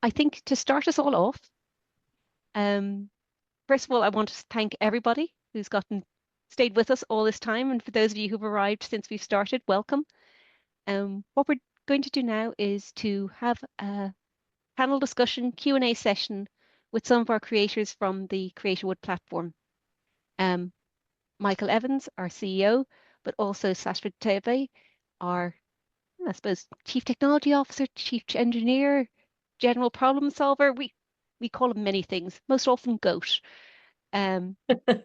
I think to start us all off, um, first of all, I want to thank everybody who's stayed with us all this time, and for those of you who've arrived since we've started, welcome. What we're going to do now is to have a panel discussion Q&A session with some of our creators from the Creatorwood platform. Um, Michael Evans, our CEO, but also Sashva Tebe, our, I suppose, Chief Technology Officer, Chief Engineer, General Problem Solver. We call him many things, most often GOAT. Um,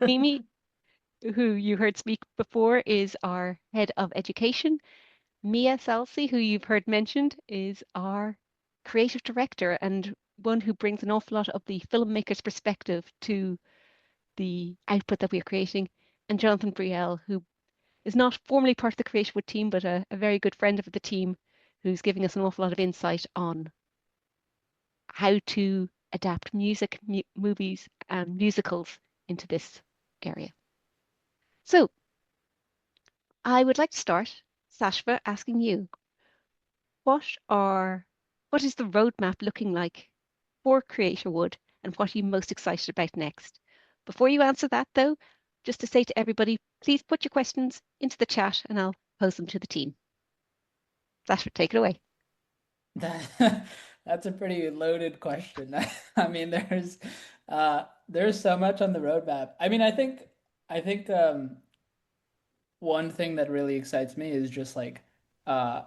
Mimi, who you heard speak before, is our Head of Education. Mia Salsi, who you've heard mentioned, is our Creative Director and one who brings an awful lot of the filmmaker's perspective to the output that we are creating. And Jonathan Brielle, who is not formally part of the Creatorwood team, but a very good friend of the team who's giving us an awful lot of insight on how to adapt music, movies, and musicals into this area. So I would like to start, Sashva, asking you, what are what is the roadmap looking like for Creatorwood and what are you most excited about next? Before you answer that, though, just to say to everybody, please put your questions into the chat and I'll pose them to the team. Sashva, take it away. That that's a pretty loaded question. I mean, there's so much on the roadmap. I mean, I think one thing that really excites me is just like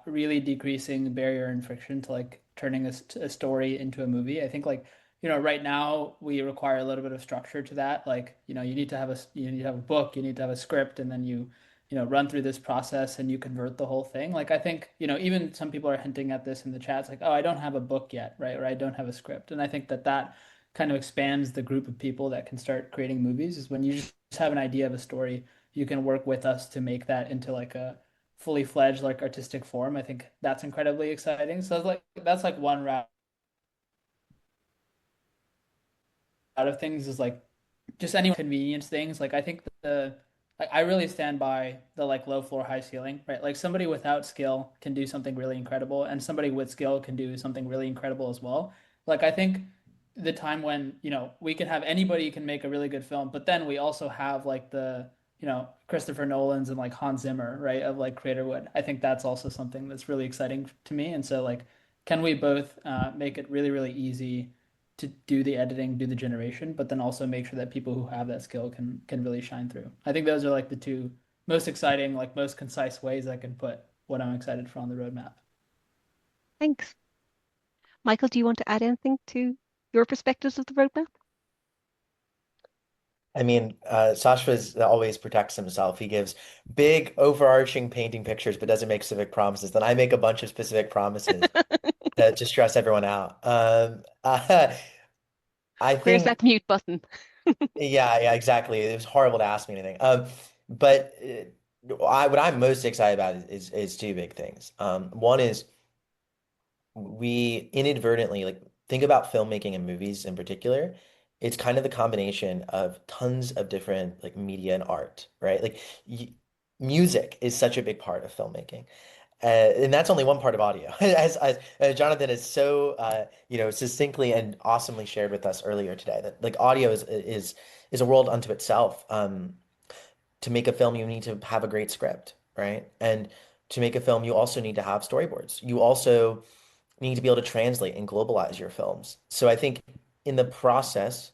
really decreasing barrier and friction to like turning a story into a movie. I think like right now we require a little bit of structure to that. Like you need to have a book, you need to have a script, and then you run through this process and you convert the whole thing. Like I think even some people are hinting at this in the chats, like, oh, I don't have a book yet, right? Or I don't have a script, and I think that kind of expands the group of people that can start creating movies is when you just have an idea of a story, you can work with us to make that into like a fully fledged like artistic form. I think that's incredibly exciting. So that's like one route of things is like just any convenience things. Like I think like I really stand by the like low floor, high ceiling, right? Like somebody without skill can do something really incredible, and somebody with skill can do something really incredible as well. Like I think the time when, we can have anybody can make a really good film, but then we also have like the, Christopher Nolan's and like Hans Zimmer, right, of like Creatorwood. I think that's also something that's really exciting to me. And so like, can we both make it really, really easy to do the editing, do the generation, but then also make sure that people who have that skill can really shine through. I think those are like the two most exciting, like most concise ways I can put what I'm excited for on the roadmap. Thanks. Michael, do you want to add anything to your perspectives of the roadmap? I mean, Sashva's always protects himself. He gives big, overarching painting pictures, but doesn't make specific promises. Then I make a bunch of specific promises to stress everyone out. I Where's think, that mute button? yeah, yeah, exactly. It was horrible to ask me anything. But what I'm most excited about is two big things. One is we inadvertently like think about filmmaking and movies in particular. It's kind of the combination of tons of different like media and art, right? Like y music is such a big part of filmmaking. And that's only one part of audio, as Jonathan is so succinctly and awesomely shared with us earlier today. That like audio is a world unto itself. To make a film, you need to have a great script, right? And to make a film, you also need to have storyboards. You also need to be able to translate and globalize your films. So I think in the process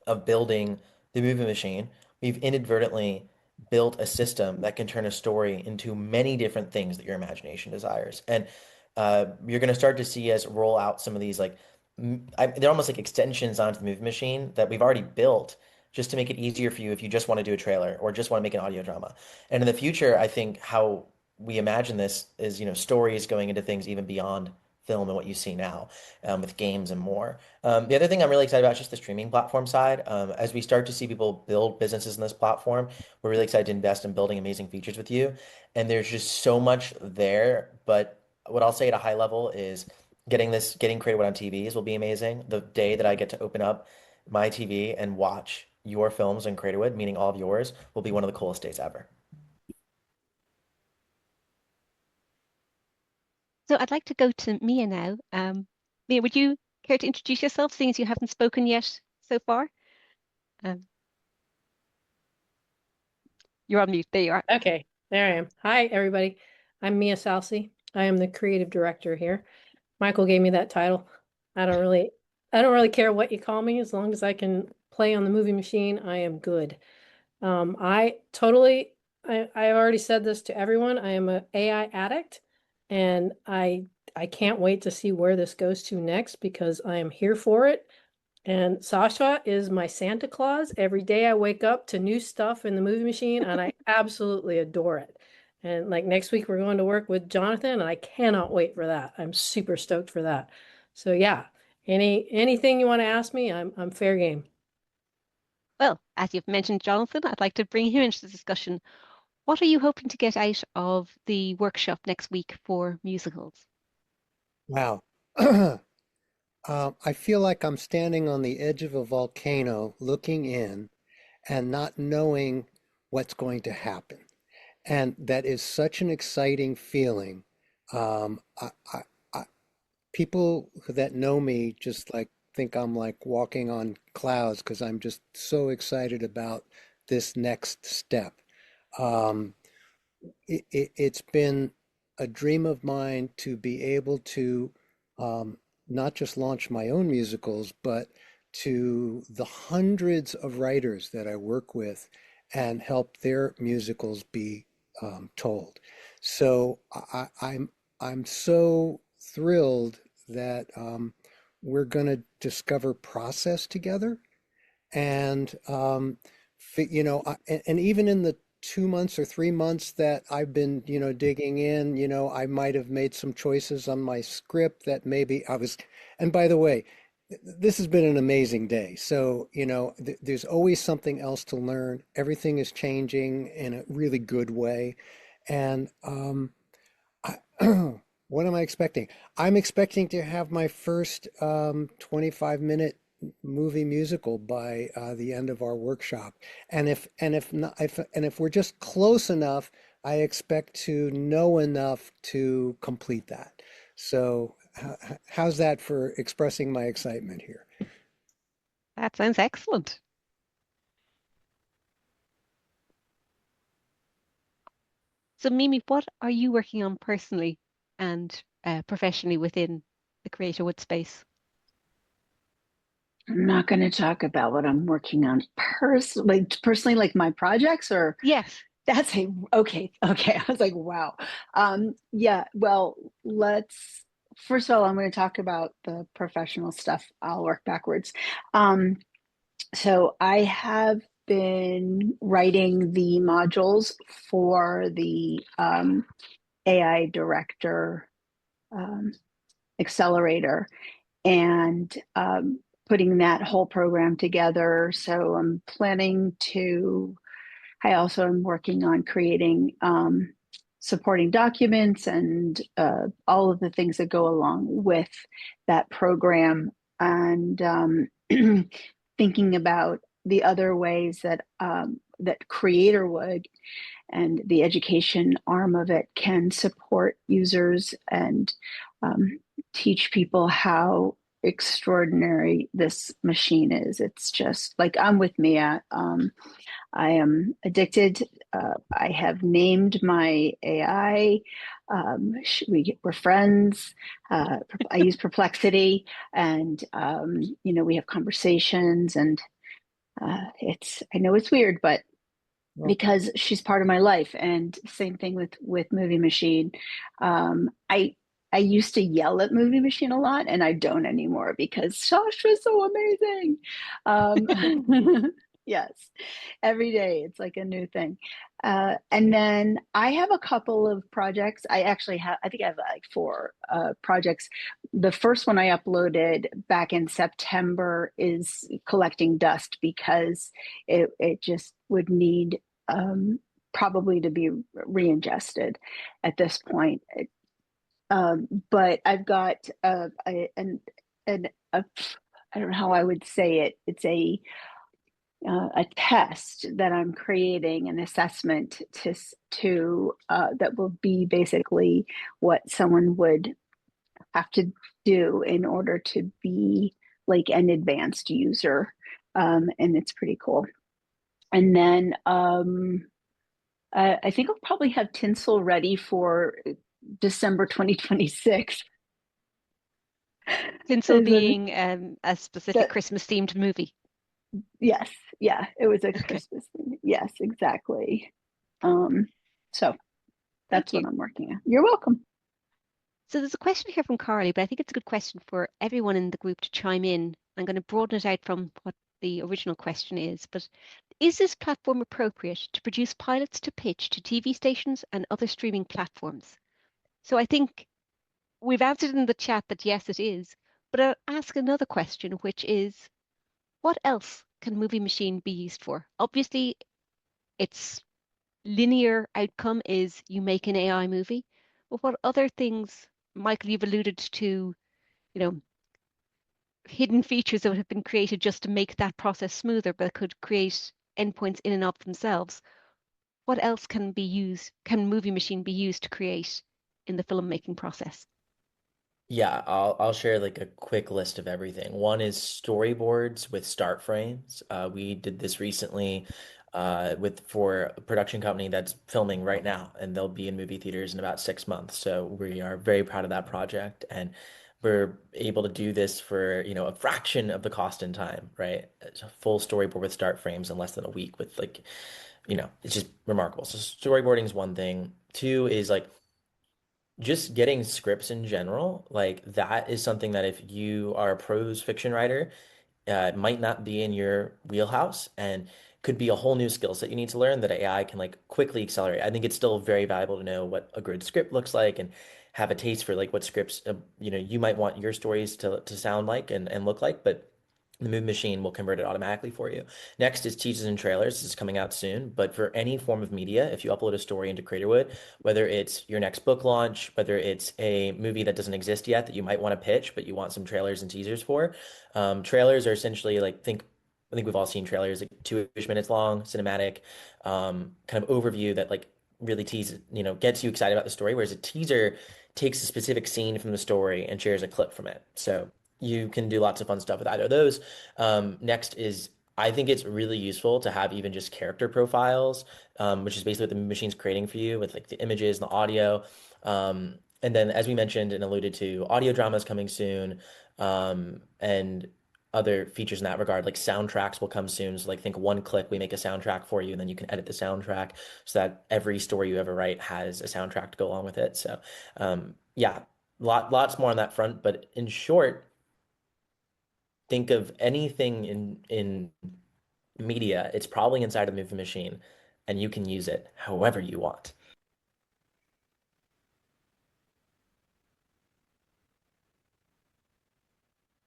of building the movie machine, we've inadvertently built a system that can turn a story into many different things that your imagination desires. And you're going to start to see us roll out some of these like they're almost like extensions onto the movie machine that we've already built just to make it easier for you if you just want to do a trailer or just want to make an audio drama. And in the future, I think how we imagine this is, stories going into things even beyond film and what you see now with games and more. The other thing I'm really excited about is just the streaming platform side. As we start to see people build businesses in this platform, we're really excited to invest in building amazing features with you. And there's just so much there. But what I'll say at a high level is getting Creatorwood on TVs will be amazing. The day that I get to open up my TV and watch your films in Creatorwood, meaning all of yours, will be one of the coolest days ever. So I'd like to go to Mia now. Mia, would you care to introduce yourself, seeing as you haven't spoken yet so far? Um, you're on mute. There you are. Okay, there I am. Hi, everybody. I'm Mia Salsi. I am the creative director here. Michael gave me that title. I don't really care what you call me, as long as I can play on the movie machine, I am good. I've already said this to everyone. I am an AI addict, and I can't wait to see where this goes to next because I am here for it. And Sasha is my Santa Claus. Every day I wake up to new stuff in the movie machine, and I absolutely adore it. And like next week, we're going to work with Jonathan, and I cannot wait for that. I'm super stoked for that. So yeah, anything you want to ask me, I'm fair game. Well, as you've mentioned, Jonathan, I'd like to bring him into the discussion. What are you hoping to get out of the workshop next week for musicals? Wow. I feel like I'm standing on the edge of a volcano looking in and not knowing what's going to happen. And that is such an exciting feeling. Um, I, I, People that know me just like think I'm like walking on clouds because I'm just so excited about this next step. Um, it's been a dream of mine to be able to um, not just launch my own musicals, but to the hundreds of writers that I work with and help their musicals be told. So I'm so thrilled that we're going to discover process together and and even in the 2 months or 3 months that I've been, digging in, I might have made some choices on my script that maybe I was. And by the way, this has been an amazing day. So, there's always something else to learn. Everything is changing in a really good way. And I, what am I expecting? I'm expecting to have my first 25-minute movie musical by the end of our workshop. And if we're just close enough, I expect to know enough to complete that. So how's that for expressing my excitement here? That sounds excellent. So, Mimi, what are you working on personally and professionally within the Creatorwood space? I'm not going to talk about what I'm working on personally, like my projects, or Yes. that's okay. I was like, wow. Yeah, well, first of all, I'm going to talk about the professional stuff. I'll work backwards. So I have been writing the modules for the AI director Accelerator, and putting that whole program together. So I also am working on creating supporting documents and all of the things that go along with that program, and thinking about the other ways that Creatorwood and the education arm of it can support users and teach people how extraordinary this machine is. It's just like I'm with Mia. I am addicted. I have named my AI. We're friends. I use Perplexity, and we have conversations. And I know it's weird, but because she's part of my life. And same thing with Movie Machine. I used to yell at Movie Machine a lot, and I don't anymore because Sasha's so amazing. Yes, every day it's like a new thing. And then I have a couple of projects. I think I have like four projects. The first one I uploaded back in September is collecting dust because it just would need probably to be re-ingested at this point. But I've got I don't know how I would say it. It's a test that I'm creating, an assessment to that will be basically what someone would have to do in order to be like an advanced user. And it's pretty cool. And then I think I'll probably have tinsel ready for December 2026. Tinsel Is being a specific that Christmas themed movie. yes, yeah, it was a Okay, Christmas thing. Yes, exactly. Um, so thank that's you. what I'm working on. You're welcome. So there's a question here from Carly, but I think it's a good question for everyone in the group to chime in. I'm going to broaden it out from what the original question is, but is this platform appropriate to produce pilots to pitch to TV stations and other streaming platforms? So I think we've answered in the chat that yes, it is, but I'll ask another question, which is, what else can Movie Machine be used for? Obviously, its linear outcome is you make an AI movie, but what other things, Michael, you've alluded to, you know, hidden features that have been created just to make that process smoother, but could create endpoints in and of themselves. What else can Movie Machine be used to create in the filmmaking process? Yeah, I'll share like a quick list of everything. One is storyboards with start frames. We did this recently with for a production company that's filming right now, and they'll be in movie theaters in about 6 months. So we are very proud of that project, and we're able to do this for, a fraction of the cost and time, right? It's a full storyboard with start frames in less than a week with like, it's just remarkable. So storyboarding is one thing. Two is like just getting scripts in general, like that is something that if you are a prose fiction writer, it might not be in your wheelhouse and could be a whole new skill set you need to learn that AI can like quickly accelerate. I think it's still very valuable to know what a good script looks like and have a taste for like what scripts you might want your stories to sound like and look like, but the Movie Machine will convert it automatically for you. Next is teasers and trailers. This is coming out soon, but for any form of media, if you upload a story into Creatorwood, whether it's your next book launch, whether it's a movie that doesn't exist yet that you might want to pitch, but you want some trailers and teasers for, trailers are essentially like I think we've all seen trailers like 2-ish minutes long, cinematic, kind of overview that like really gets you excited about the story. Whereas a teaser takes a specific scene from the story and shares a clip from it. So you can do lots of fun stuff with either of those. Next is I think it's really useful to have even just character profiles, which is basically what the machine's creating for you with like the images and the audio. And then, as we mentioned and alluded to, audio dramas coming soon, and other features in that regard, like soundtracks will come soon. So, like, think one click, we make a soundtrack for you, and then you can edit the soundtrack so that every story you ever write has a soundtrack to go along with it. So, yeah, lots more on that front. But in short, think of anything in media, it's probably inside of the movie machine, and you can use it however you want.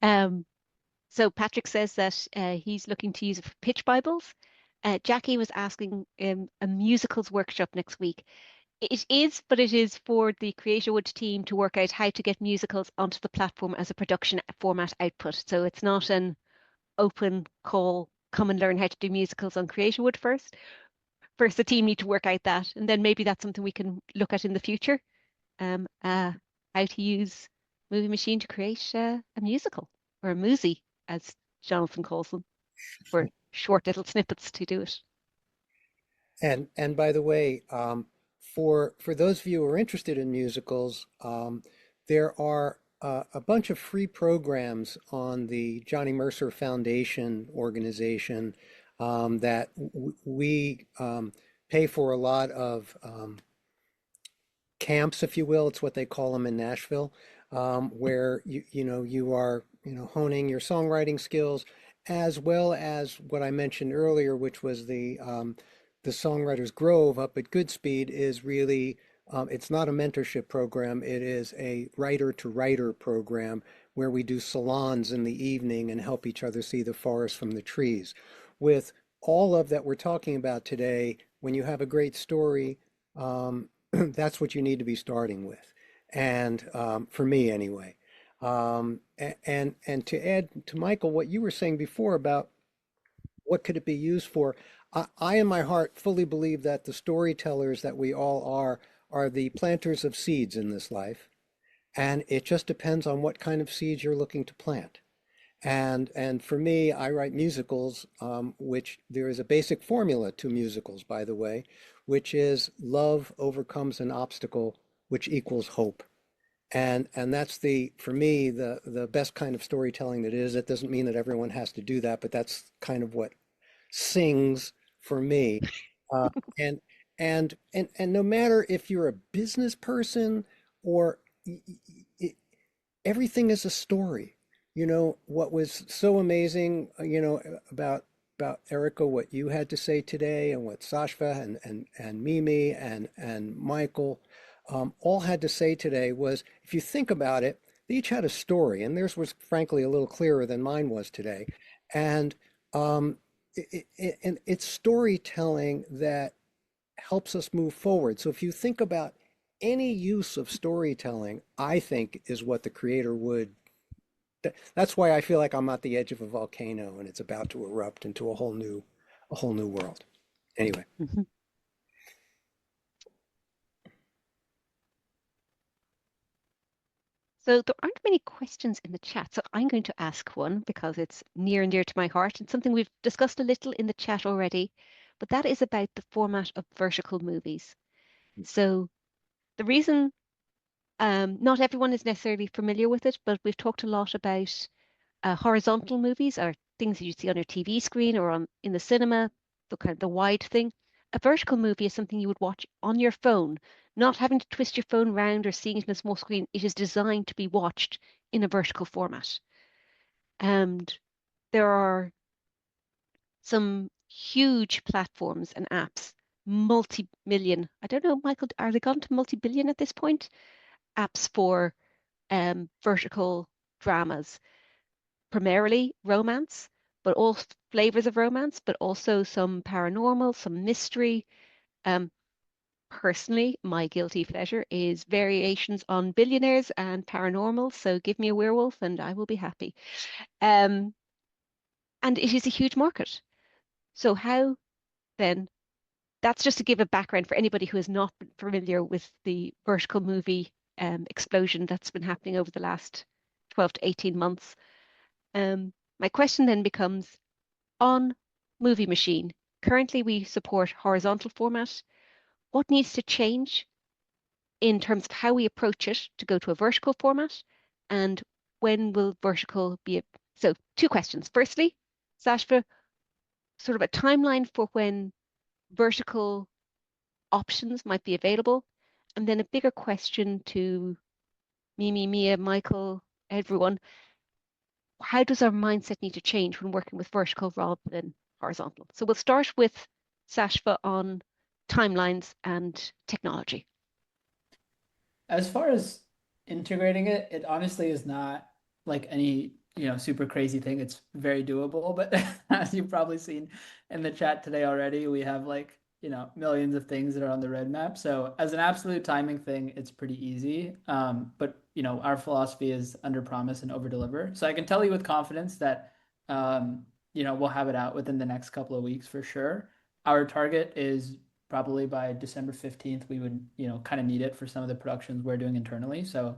Um, so Patrick says that he's looking to use it for pitch Bibles. Jackie was asking a musicals workshop next week. It is, but it is for the Creatorwood team to work out how to get musicals onto the platform as a production format output. So it's not an open call, come and learn how to do musicals on Creatorwood first. First, the team need to work out that, and then maybe that's something we can look at in the future. How to use Movie Machine to create a musical or a moosie, as Jonathan calls them, for short little snippets to do it. And by the way, for those of you who are interested in musicals, there are a bunch of free programs on the Johnny Mercer Foundation organization that we pay for a lot of camps, if you will. It's what they call them in Nashville, where you are honing your songwriting skills, as well as what I mentioned earlier, which was the Songwriters Grove up at Goodspeed is really it's not a mentorship program. It is a writer to writer program where we do salons in the evening and help each other see the forest from the trees. With all of that we're talking about today, when you have a great story, that's what you need to be starting with. And for me anyway. And to add to Michael, what you were saying before about what could it be used for, I in my heart fully believe that the storytellers that we all are the planters of seeds in this life. And it just depends on what kind of seeds you're looking to plant. And for me, I write musicals, which there is a basic formula to musicals, by the way, which is love overcomes an obstacle, which equals hope. And that's for me, the best kind of storytelling that is. It doesn't mean that everyone has to do that, but that's kind of what sings for me. Uh, and and no matter if you're a business person or everything is a story. You know, what was so amazing, about Erica, what you had to say today, and what Sashva and Mimi and Michael all had to say today was, if you think about it, they each had a story, and theirs was frankly a little clearer than mine was today. And and it's storytelling that helps us move forward. So if you think about any use of storytelling, I think is what the creator would. That's why I feel like I'm at the edge of a volcano and it's about to erupt into a whole new world. Anyway. Mhm. So there aren't many questions in the chat, so I'm going to ask one because it's near and dear to my heart and something we've discussed a little in the chat already, but that is about the format of vertical movies. So the reason not everyone is necessarily familiar with it, but we've talked a lot about horizontal movies or things that you see on your TV screen or in the cinema, the kind of the wide thing. A vertical movie is something you would watch on your phone, not having to twist your phone round or seeing it in a small screen. It is designed to be watched in a vertical format. And there are some huge platforms and apps, multi-million. I don't know, Michael, are they gone to multi-billion at this point? Apps for vertical dramas, primarily romance, but all flavors of romance, but also some paranormal, some mystery. Um, Personally, my guilty pleasure is variations on billionaires and paranormal. So give me a werewolf and I will be happy. Um, and it is a huge market. So how then? That's just to give a background for anybody who is not familiar with the vertical movie explosion that's been happening over the last 12 to 18 months. My question then becomes, on Movie Machine, currently we support horizontal format. What needs to change in terms of how we approach it to go to a vertical format? And when will vertical be so two questions. Firstly, Sashva, sort of a timeline for when vertical options might be available. And then a bigger question to Mimi, Mia, Michael, everyone. How does our mindset need to change when working with vertical rather than horizontal? So we'll start with Sashva on timelines and technology. As far as integrating it, it honestly is not like any, super crazy thing. It's very doable, but as you've probably seen in the chat today already, we have like, millions of things that are on the roadmap. So as an absolute timing thing, it's pretty easy. But our philosophy is under promise and over deliver. So I can tell you with confidence that we'll have it out within the next couple of weeks for sure. Our target is probably by December 15th, we would, kind of need it for some of the productions we're doing internally. So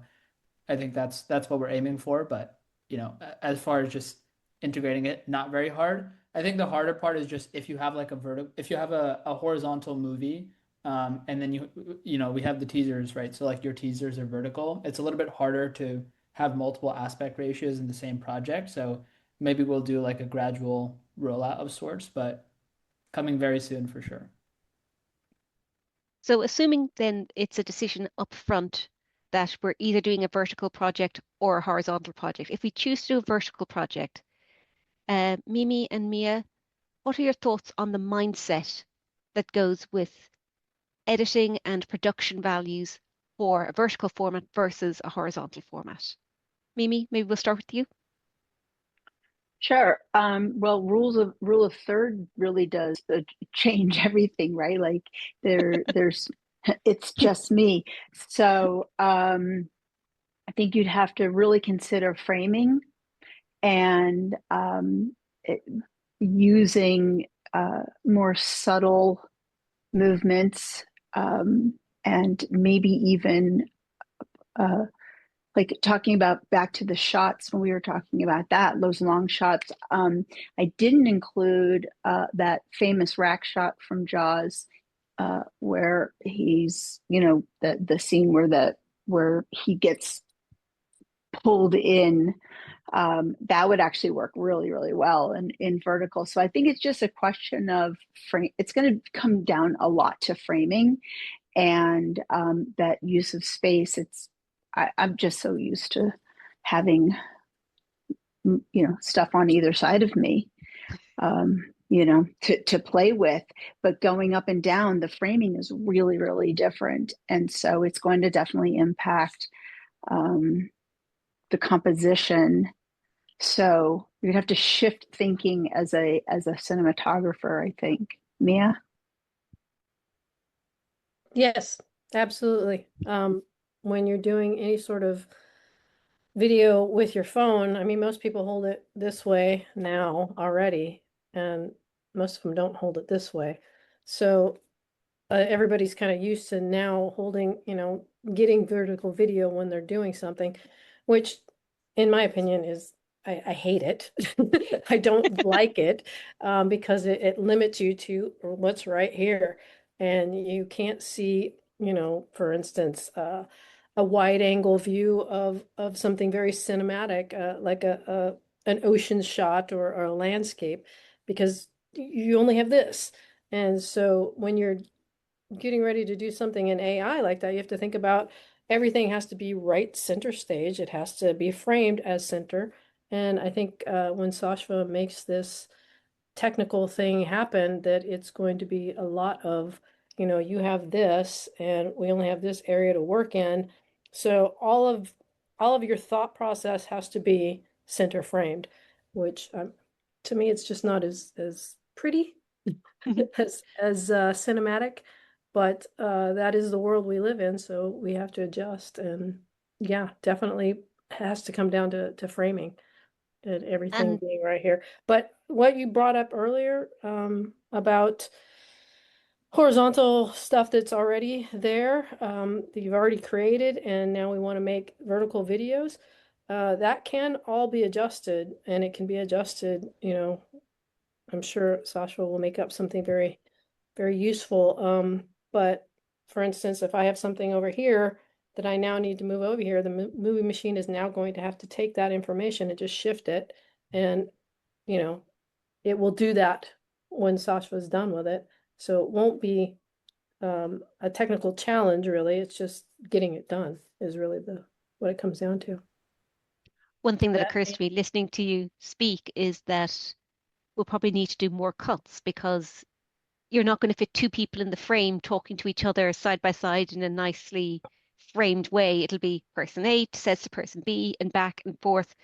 I think that's what we're aiming for. But, as far as just integrating it, not very hard. I think the harder part is just if you have like if you have a horizontal movie, and then we have the teasers, right? So like your teasers are vertical. It's a little bit harder to have multiple aspect ratios in the same project. So maybe we'll do like a gradual rollout of sorts, but coming very soon for sure. So assuming then it's a decision up front that we're either doing a vertical project or a horizontal project. If we choose to do a vertical project, Mimi and Mia, what are your thoughts on the mindset that goes with editing and production values for a vertical format versus a horizontal format? Mimi, maybe we'll start with you. Sure. Well, rule of third really does change everything, right? Like there's it's just me. So I think you'd have to really consider framing and it, using more subtle movements, and maybe even like talking about back to the shots when we were talking about that, those long shots. I didn't include that famous rack shot from Jaws, where he's, the scene where he gets pulled in. That would actually work really, really well in vertical. So I think it's just a question of frame. It's going to come down a lot to framing and that use of space. I'm just so used to having stuff on either side of me, to play with. But going up and down, the framing is really, really different, and so it's going to definitely impact the composition. So you'd have to shift thinking as a cinematographer, I think. Mia? Yes, absolutely. When you're doing any sort of video with your phone, I mean, most people hold it this way now already, and most of them don't hold it this way. So everybody's kind of used to now holding, getting vertical video when they're doing something, which in my opinion is, I hate it. I don't like it because it limits you to what's right here. And you can't see, for instance, a wide angle view of something very cinematic, like an ocean shot or a landscape, because you only have this. And so when you're getting ready to do something in AI like that, you have to think about everything has to be right center stage. It has to be framed as center. And I think when Sashva makes this technical thing happen, that it's going to be a lot of, you have this and we only have this area to work in. So all of your thought process has to be center framed, which to me, it's just not as pretty as cinematic, but that is the world we live in, so we have to adjust. And yeah, definitely has to come down to framing and everything And being right here. But what you brought up earlier about horizontal stuff that's already there, that you've already created, and now we want to make vertical videos, that can all be adjusted, and it can be adjusted, I'm sure Sasha will make up something very, very useful. But for instance, if I have something over here that I now need to move over here, the movie machine is now going to have to take that information and just shift it. And, it will do that when Sasha is done with it. So it won't be a technical challenge, really. It's just getting it done is really what it comes down to. one thing that That, occurs to me listening to you speak is that we'll probably need to do more cuts because you're not going to fit two people in the frame talking to each other side by side in a nicely framed way. It'll be person A says to person B and back and forth,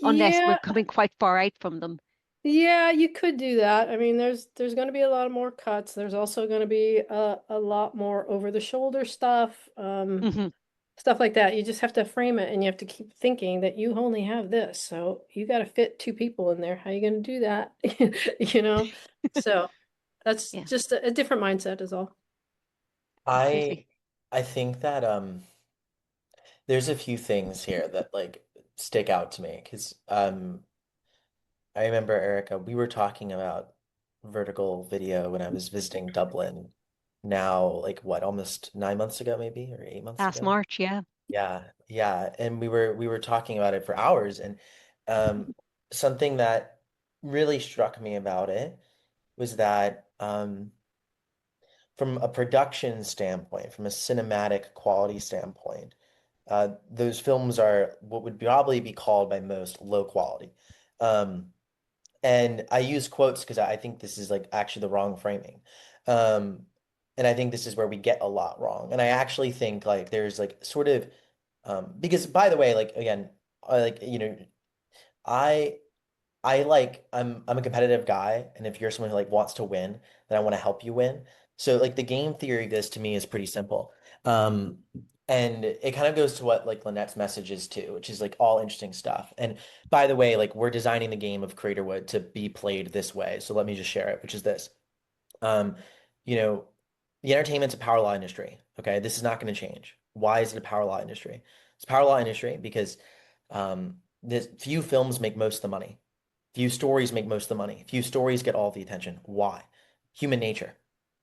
unless we're yeah, coming quite far out from them. Yeah, you could do that. I mean, there's going to be a lot more cuts. There's also going to be a lot more over the shoulder stuff, Hmm. stuff like that. You just have to frame it, and you have to keep thinking that you only have this, so you got to fit two people in there. How are you going to do that? You know? So that's Yeah, just a different mindset is all. I absolutely. I think that there's a few things here that like stick out to me because I remember Erica, we were talking about vertical video when I was visiting Dublin now, like what, almost 9 months ago, maybe, or 8 months Last ago. March, yeah. Yeah, yeah. And we were talking about it for hours and um something that really struck me about it was that from a production standpoint, from a cinematic quality standpoint, those films are what would probably be called by most low quality. Um, and I use quotes because I think this is like actually the wrong framing. Um, and I think this is where we get a lot wrong. And I actually think like there's like sort of because by the way, like again, I like I I'm a competitive guy, and if you're someone who like wants to win, then I want to help you win. So like the game theory of this to me is pretty simple. Um, and it kind of goes to what like Lynette's message is too, which is like all interesting stuff. And by the way, like we're designing the game of Creatorwood to be played this way. So let me just share it, which is this. Um, you know, the entertainment's a power law industry. Okay, this is not going to change. Why is it a power law industry? It's a power law industry because few films make most of the money. Few stories make most of the money. Few stories get all the attention. Why? Human nature.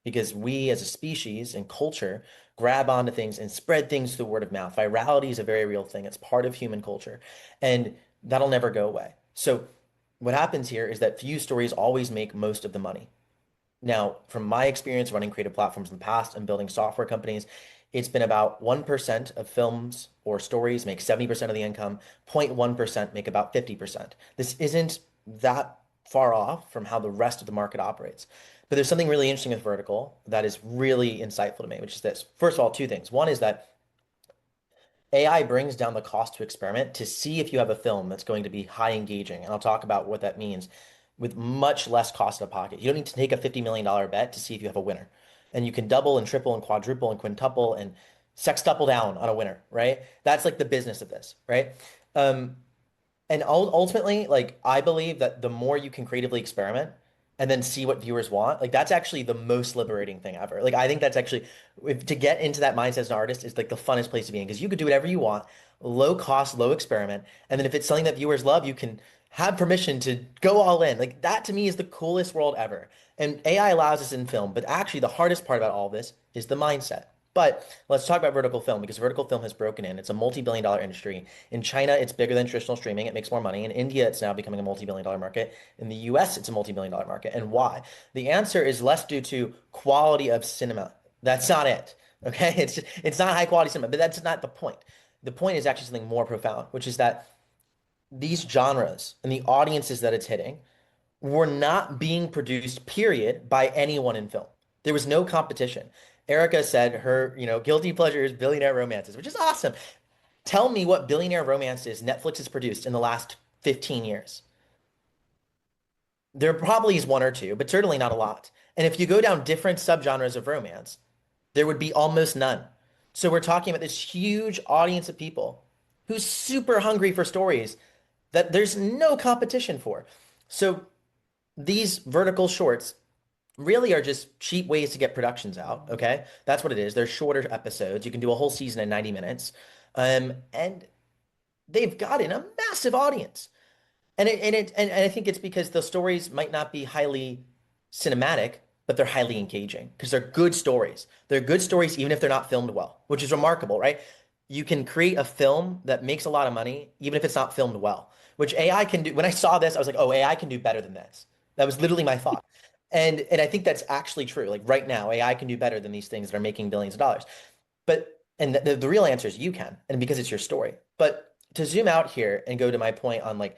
Because we as a species and culture grab onto things and spread things through word of mouth. Virality is a very real thing. It's part of human culture. And that'll never go away. So what happens here is that few stories always make most of the money. Now, from my experience running creative platforms in the past and building software companies, it's been about 1% of films or stories make 70% of the income, 0.1% make about 50%. This isn't that far off from how the rest of the market operates. But there's something really interesting with vertical that is really insightful to me, which is this. First of all, two things. One is that AI brings down the cost to experiment to see if you have a film that's going to be high engaging. And I'll talk about what that means with much less cost out of pocket. You don't need to take a $50 million bet to see if you have a winner. And you can double and triple and quadruple and quintuple and sextuple down on a winner, right? That's like the business of this, right? And ultimately, like I believe that the more you can creatively experiment and then see what viewers want, like that's actually the most liberating thing ever. Like I think that's actually to get into that mindset as an artist is like the funnest place to be in because you could do whatever you want, low cost, low experiment, and then if it's something that viewers love, you can have permission to go all in. Like that to me is the coolest world ever. And AI allows us in film, but actually the hardest part about all this is the mindset. But let's talk about vertical film because vertical film has broken in. It's a multi-billion dollar industry. In China, it's bigger than traditional streaming. It makes more money. In India, it's now becoming a multi-billion dollar market. In the US, it's a multi-billion dollar market. And why? The answer is less due to quality of cinema. That's not it. Okay? It's not high quality cinema, but that's not the point. The point is actually something more profound, which is that these genres and the audiences that it's hitting were not being produced, period, by anyone in film. There was no competition. Erica said her, guilty pleasure is billionaire romances, which is awesome. Tell me what billionaire romances Netflix has produced in the last 15 years. There probably is one or two, but certainly not a lot. And if you go down different subgenres of romance, there would be almost none. So we're talking about this huge audience of people who's super hungry for stories that there's no competition for. So these vertical shorts really are just cheap ways to get productions out, okay? That's what it is. They're shorter episodes. You can do a whole season in 90 minutes. And they've gotten a massive audience. And I think it's because the stories might not be highly cinematic, but they're highly engaging because they're good stories. They're good stories even if they're not filmed well, which is remarkable, right? You can create a film that makes a lot of money even if it's not filmed well, which AI can do. When I saw this, I was like, oh, AI can do better than this. That was literally my thought. And I think that's actually true. Like right now, AI can do better than these things that are making billions of dollars. But and the real answer is you can, and because it's your story. But to zoom out here and go to my point on like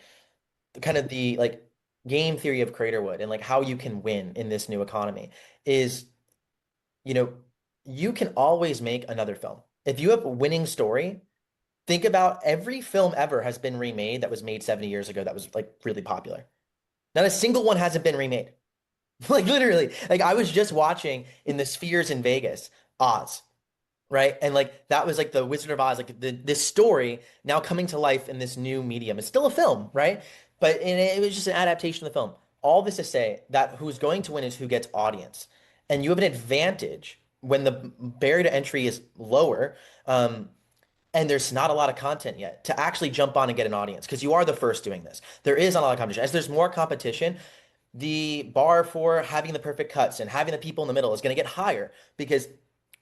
kind of the like game theory of Creatorwood and like how you can win in this new economy is, you know, you can always make another film. If you have a winning story, think about every film ever has been remade that was made 70 years ago that was like really popular. Not a single one hasn't been remade. Like literally, like I was just watching in the Spheres in Vegas, Oz, right? And like that was like the Wizard of Oz, like this story now coming to life in this new medium. It's still a film, right? But it was just an adaptation of the film. All this to say that who's going to win is who gets audience. And you have an advantage when the barrier to entry is lower, and there's not a lot of content yet to actually jump on and get an audience because you are the first doing this. There is not a lot of competition. As there's more competition, the bar for having the perfect cuts and having the people in the middle is going to get higher because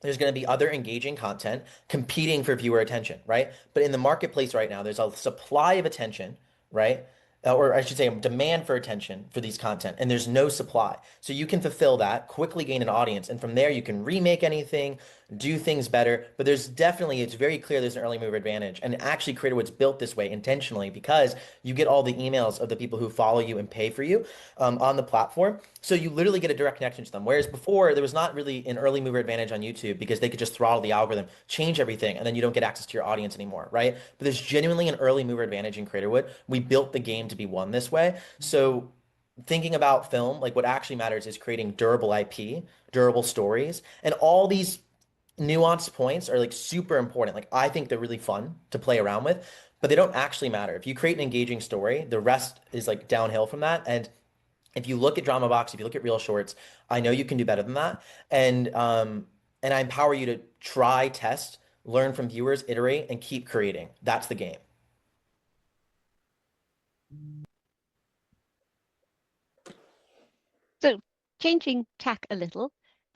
there's going to be other engaging content competing for viewer attention, right? But in the marketplace right now, there's a supply of attention, right? Or I should say, a demand for attention for these content, and there's no supply. So you can fulfill that, quickly gain an audience, and from there you can remake anything, do things better. But there's definitely, it's very clear there's an early mover advantage. And actually, Creatorwood's built this way intentionally because you get all the emails of the people who follow you and pay for you on the platform. So you literally get a direct connection to them. Whereas before, there was not really an early mover advantage on YouTube because they could just throttle the algorithm, change everything, and then you don't get access to your audience anymore, right? But there's genuinely an early mover advantage in Creatorwood. We built the game to be won this way. So thinking about film, like what actually matters is creating durable IP, durable stories, and all these nuanced points are like super important. Like I think they're really fun to play around with, but they don't actually matter. If you create an engaging story, the rest is like downhill from that. And if you look at Drama Box, if you look at Real Shorts, I know you can do better than that. And I empower you to try, test, learn from viewers, iterate, and keep creating. That's the game. So, changing tack a little,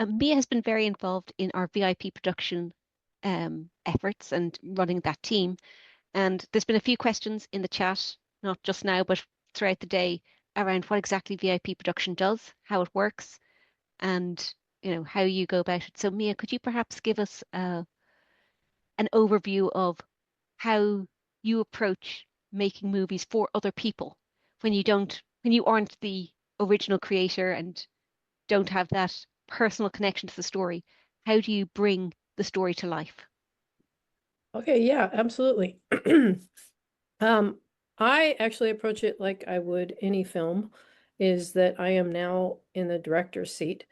Mia has been very involved in our VIP production efforts and running that team. And there's been a few questions in the chat, not just now, but throughout the day, around what exactly VIP production does, how it works, and how you go about it. So, Mia, could you perhaps give us an overview of how you approach making movies for other people when you aren't the original creator and don't have that personal connection to the story? How do you bring the story to life? Okay, yeah, absolutely. I actually approach it like I would any film, is that I am now in the director's seat,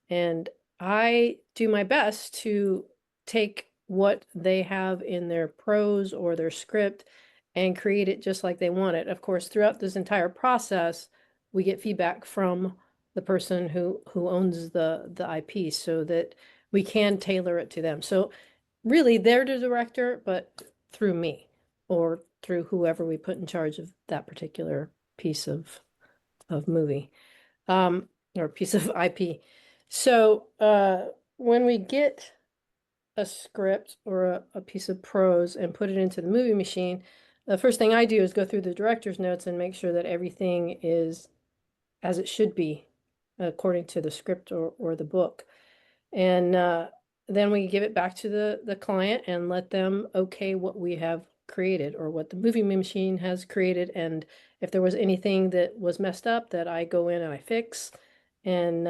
and I do my best to take what they have in their prose or their script and create it just like they want it. Of course, throughout this entire process, we get feedback from the person who owns the IP so that we can tailor it to them. So really, they're the director, but through me or through whoever we put in charge of that particular piece of movie, or piece of IP. So when we get a script or a piece of prose and put it into the movie machine, the first thing I do is go through the director's notes and make sure that everything is as it should be according to the script or the book. And then we give it back to the client and let them okay what we have created or what the movie machine has created. And if there was anything that was messed up, that I go in and I fix. And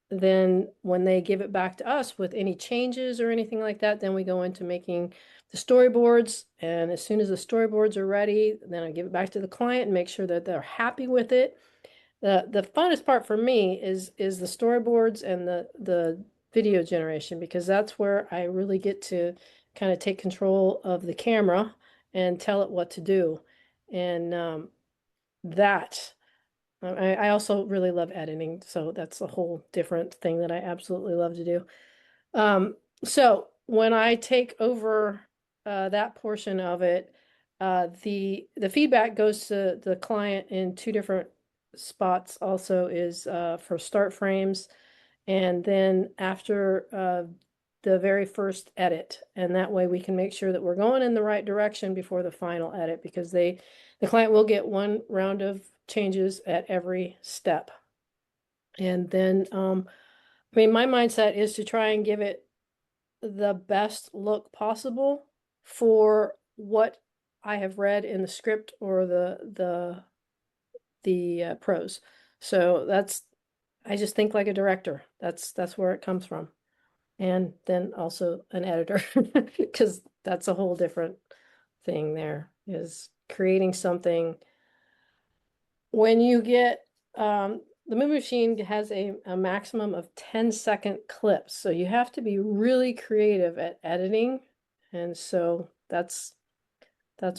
then when they give it back to us with any changes or anything like that, then we go into making the storyboards. And as soon as the storyboards are ready, then I give it back to the client and make sure that they're happy with it. The funnest part for me is the storyboards and the video generation, because that's where I really get to kind of take control of the camera and tell it what to do. And that I also really love editing, so that's a whole different thing that I absolutely love to do. So when I take over that portion of it, the feedback goes to the client in two different spots. Also is for start frames, and then after the very first edit, and that way we can make sure that we're going in the right direction before the final edit, because the client will get one round of changes at every step. And then I mean, my mindset is to try and give it the best look possible for what I have read in the script or the prose. So I just think like a director. That's where it comes from. And then also an editor, because that's a whole different thing there, is creating something. When you get the movie machine has a maximum of 10-second clips, so you have to be really creative at editing. And so that's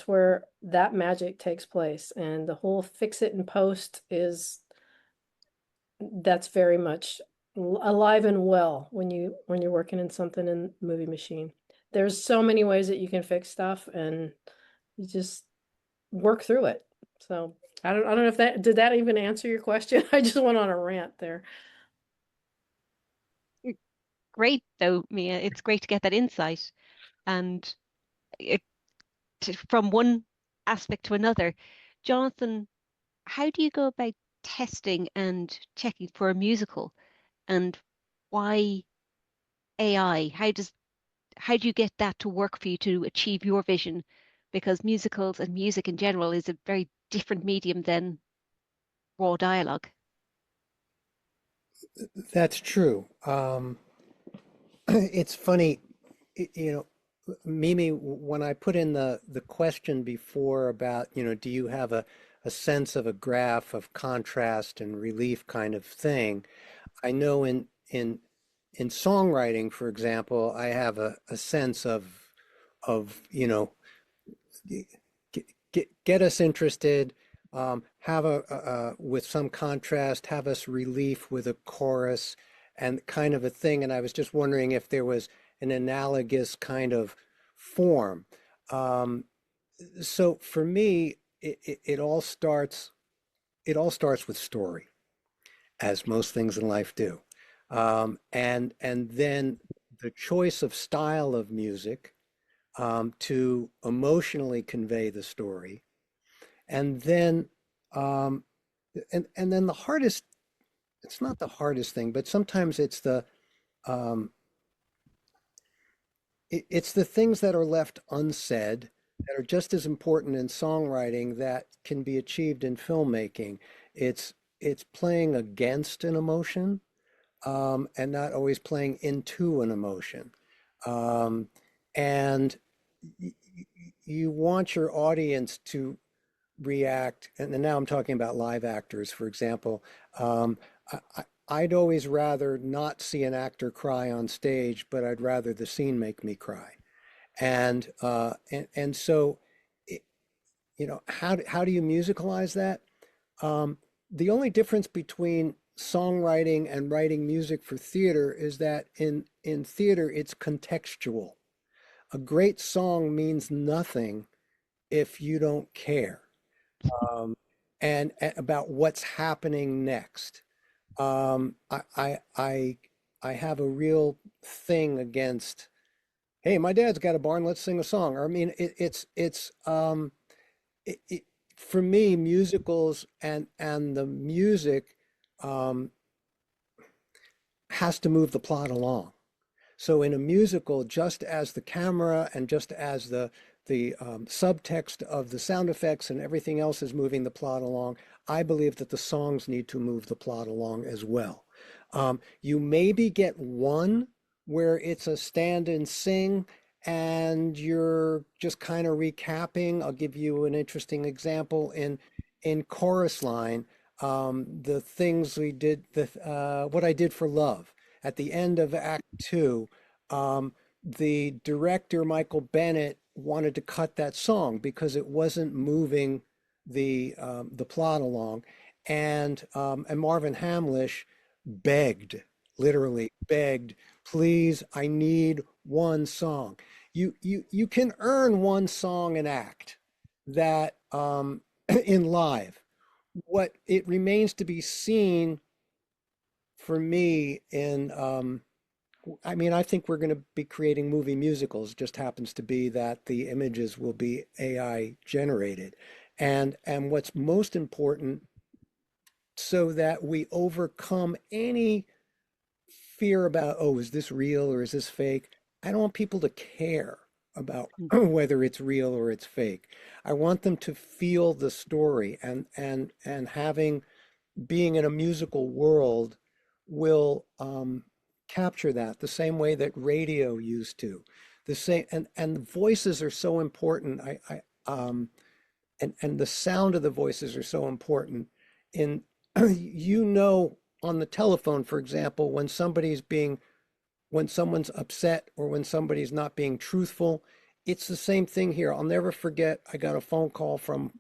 where that magic takes place. And the whole fix it and post that's very much alive and well when you're working in something in movie machine. There's so many ways that you can fix stuff, and you just work through it. So I don't know if did that even answer your question? I just went on a rant there. Great, though, Mia. It's great to get that insight. And it, from one aspect to another, Jonathan, how do you go about testing and checking for a musical? And why AI? How do you get that to work for you to achieve your vision? Because musicals and music in general is a very different medium than raw dialogue. That's true. It's funny, you know, Mimi, when I put in the question before about, do you have a sense of a graph of contrast and relief kind of thing? I know in songwriting, for example, I have a sense of get us interested, have with some contrast, have us relief with a chorus and kind of a thing. And I was just wondering if there was an analogous kind of form. So for me, it all starts with story, as most things in life do. And then the choice of style of music to emotionally convey the story. And then and then the hardest, it's not the hardest thing, but sometimes um, it's the things that are left unsaid that are just as important in songwriting that can be achieved in filmmaking. It's playing against an emotion and not always playing into an emotion. Um, and you want your audience to react, and now I'm talking about live actors, for example. Um, I'd always rather not see an actor cry on stage, but I'd rather the scene make me cry. And so, it, how do you musicalize that? Um, the only difference between songwriting and writing music for theater is that in theater it's contextual. A great song means nothing if you don't care um, and about what's happening next. Um, I, I, I, I have a real thing against, hey, my dad's got a barn, let's sing a song. Or, I mean, it, it, for me, musicals and the music um, has to move the plot along. So in a musical, just as the camera and just as the subtext of the sound effects and everything else is moving the plot along, I believe that the songs need to move the plot along as well. You maybe get one where it's a stand and sing and you're just kind of recapping. I'll give you an interesting example in Chorus Line, the things we did, what I did for love. At the end of Act Two, um, the director, Michael Bennett, wanted to cut that song because it wasn't moving the plot along. And Marvin Hamlish begged, literally begged, please, I need one song. You can earn one song an act that in live. What it remains to be seen for me in I mean, I think we're going to be creating movie musicals. It just happens to be that the images will be AI generated. And what's most important, so that we overcome any fear about, oh, is this real or is this fake? I don't want people to care about whether it's real or it's fake. I want them to feel the story and having being in a musical world will capture that the same way that radio used to. The same, and the voices are so important. And the sound of the voices are so important. In on the telephone, for example, when someone's upset or when somebody's not being truthful, it's the same thing here. I'll never forget, I got a phone call from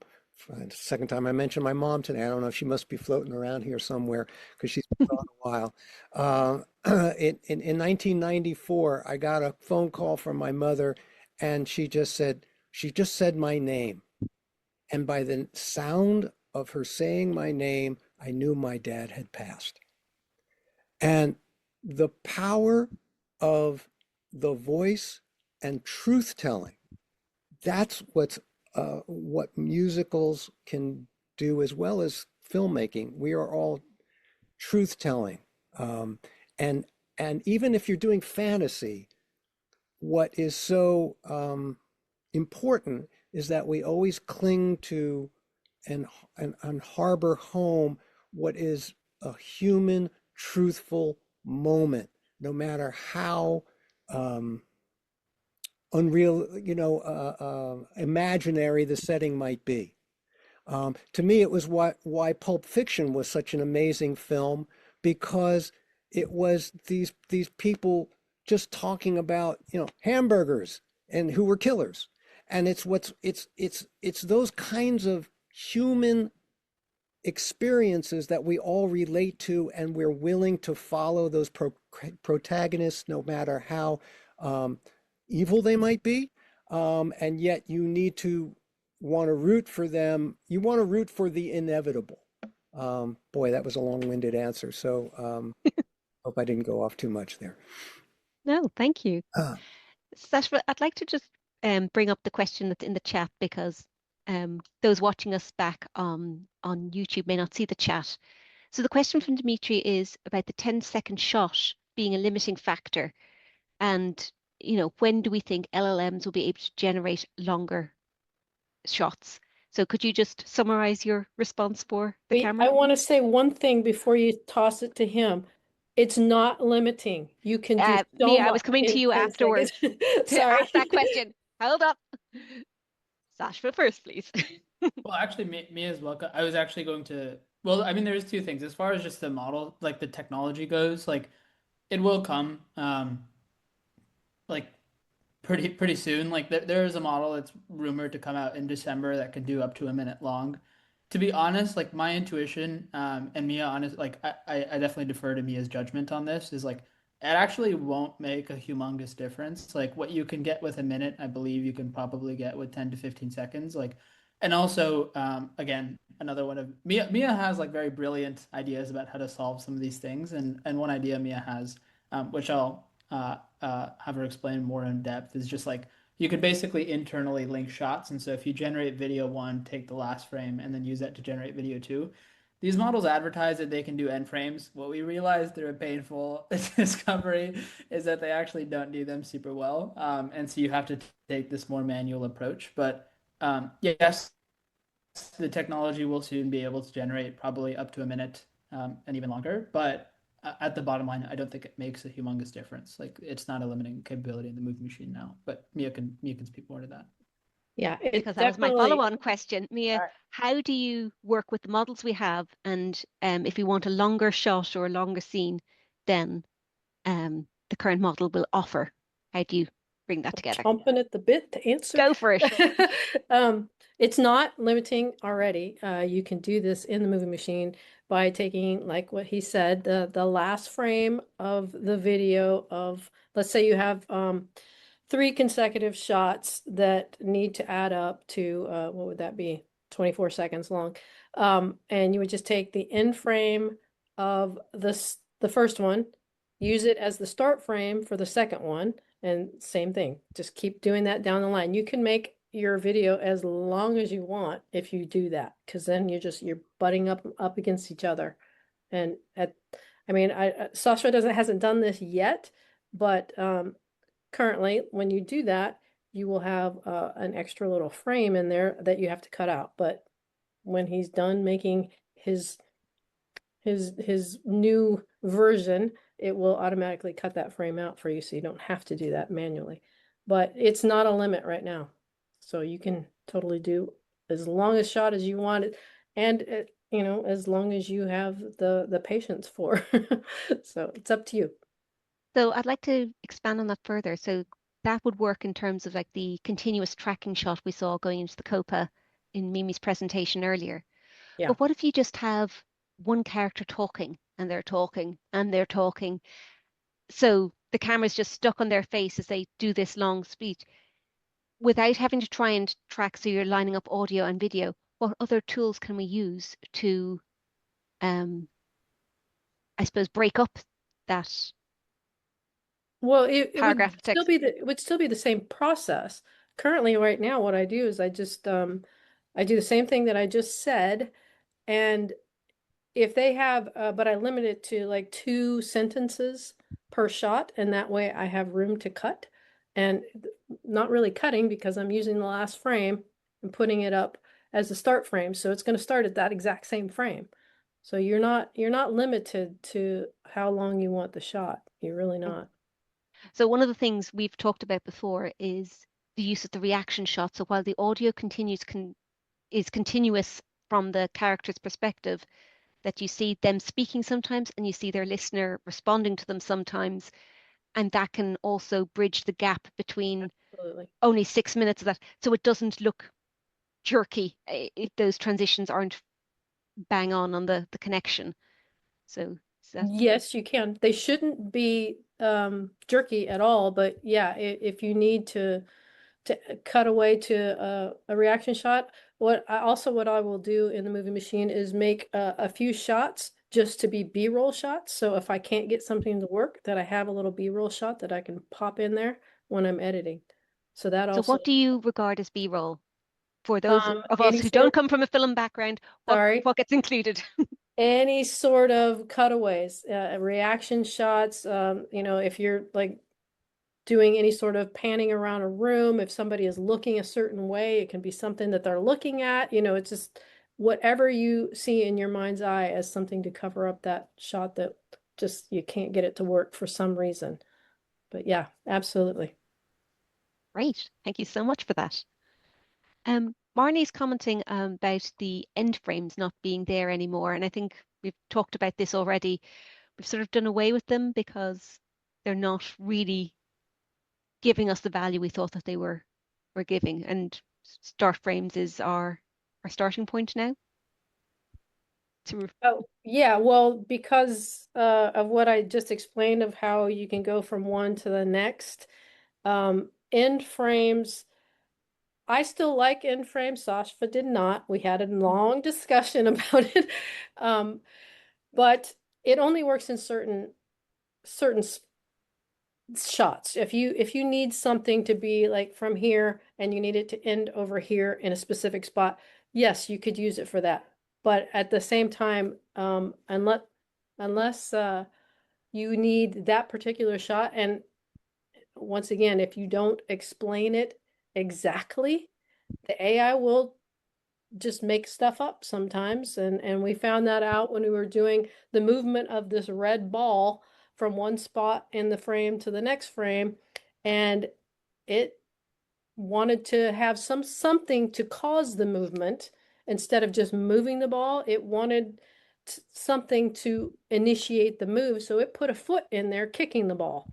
the second time I mentioned my mom today. I don't know if she must be floating around here somewhere because she's been gone a while. In 1994, I got a phone call from my mother, and she just said my name. And by the sound of her saying my name, I knew my dad had passed. And the power of the voice and truth telling, that's what musicals can do as well as filmmaking. We are all truth telling. Um, and even if you're doing fantasy, what is so important is that we always cling to and harbor home what is a human, truthful moment, no matter how unreal, imaginary the setting might be. To me, it was why Pulp Fiction was such an amazing film, because it was these people just talking about hamburgers and who were killers, and it's those kinds of human experiences that we all relate to, and we're willing to follow those protagonists no matter how um, evil they might be, and yet you need to want to root for them. You want to root for the inevitable. Boy, that was a long-winded answer. So hope I didn't go off too much there. No, thank you. Uh, Sashva, I'd like to just bring up the question that's in the chat because those watching us back on YouTube may not see the chat. So the question from Dimitri is about the 10-second shot being a limiting factor, and when do we think LLMs will be able to generate longer shots? So could you just summarize your response for the Wait, camera? I want to say one thing before you toss it to him. It's not limiting. You can do so Mia, I much was coming to in you 10 seconds. afterwards to Sorry. ask that question. Hold up. Sashva first, please. Well, actually, me as well. I was actually going to. Well, I mean, there's two things. As far as just the model, like the technology goes, like it will come, like pretty soon. Like there is a model that's rumored to come out in December that can do up to a minute long. To be honest, like my intuition, and Mia, honest, like I definitely defer to Mia's judgment on this. Is like it actually won't make a humongous difference. Like what you can get with a minute, I believe you can probably get with 10 to 15 seconds. Like, and also, again, another one of Mia has like very brilliant ideas about how to solve some of these things, and one idea Mia has, which I'll have her explain more in depth, is just like you could basically internally link shots. And so if you generate video one, take the last frame, and then use that to generate video two, these models advertise that they can do end frames. What we realized through a painful discovery is that they actually don't do them super well. And so you have to take this more manual approach. But yes, the technology will soon be able to generate probably up to a minute, and even longer. But at the bottom line, I don't think it makes a humongous difference. Like it's not a limiting capability in the movie machine now. But Mia can speak more to that. Yeah, it Because that was my definitely. follow-on question. Mia, how do you work with the models we have? And if we want a longer shot or a longer scene than the current model will offer, how do you bring that together? Chomping at the bit to answer. Go for it. It's not limiting already. You can do this in the movie machine by taking, like what he said, the last frame of the video of, let's say you have 3 consecutive shots that need to add up to what would that be? 24 seconds long. And you would just take the end frame of the first one, use it as the start frame for the second one, and same thing. Just keep doing that down the line. You can make your video as long as you want if you do that, because then you're butting up against each other. And Sasha hasn't done this yet, but currently, when you do that, you will have an extra little frame in there that you have to cut out. But when he's done making his new version, it will automatically cut that frame out for you, so you don't have to do that manually. But it's not a limit right now, so you can totally do as long a shot as you want it, and as long as you have the patience for. So it's up to you. So I'd like to expand on that further. So that would work in terms of like the continuous tracking shot we saw going into the Copa in Mimi's presentation earlier. Yeah. But what if you just have one character talking and they're talking and they're talking? So the camera's just stuck on their face as they do this long speech without having to try and track. So you're lining up audio and video. What other tools can we use to, I suppose, break up that Well, it paragraph would of text? still be the same process. Currently, right now, what I do is I just I do the same thing that I just said, and if they have, but I limit it to like 2 sentences per shot, and that way I have room to cut, and not really cutting because I'm using the last frame and putting it up as the start frame, so it's going to start at that exact same frame. So you're not limited to how long you want the shot. You're really not. So one of the things we've talked about before is the use of the reaction shot. So while the audio is continuous from the character's perspective, that you see them speaking sometimes and you see their listener responding to them sometimes, and that can also bridge the gap between Absolutely. only 6 minutes of that, so it doesn't look jerky if those transitions aren't bang on the connection. So that Yes, you can. They shouldn't be jerky at all, but yeah, if you need to cut away to a reaction shot, what I will do in the movie machine is make a few shots just to be B-roll shots. So if I can't get something to work, that I have a little B-roll shot that I can pop in there when I'm editing. So that so also, what do you regard as B-roll? For those of us any who don't sort, come from a film background, sorry, what gets included? any sort of cutaways, reaction shots, if you're like doing any sort of panning around a room, if somebody is looking a certain way, it can be something that they're looking at, it's just whatever you see in your mind's eye as something to cover up that shot that just you can't get it to work for some reason. But yeah, absolutely. Great. Thank you so much for that. Marnie's commenting about the end frames not being there anymore. And I think we've talked about this already. We've sort of done away with them because they're not really giving us the value we thought that they were giving. And start frames is our starting point now. Oh, yeah, well, because of what I just explained of how you can go from one to the next, end frames, I still like end frames. Sashva did not. We had a long discussion about it. But it only works in certain shots. If you need something to be like from here and you need it to end over here in a specific spot, yes, you could use it for that. But at the same time, unless you need that particular shot, and once again, if you don't explain it exactly, the AI will just make stuff up sometimes. And we found that out when we were doing the movement of this red ball from one spot in the frame to the next frame. And it wanted to have something to cause the movement instead of just moving the ball. It wanted something to initiate the move. So it put a foot in there kicking the ball.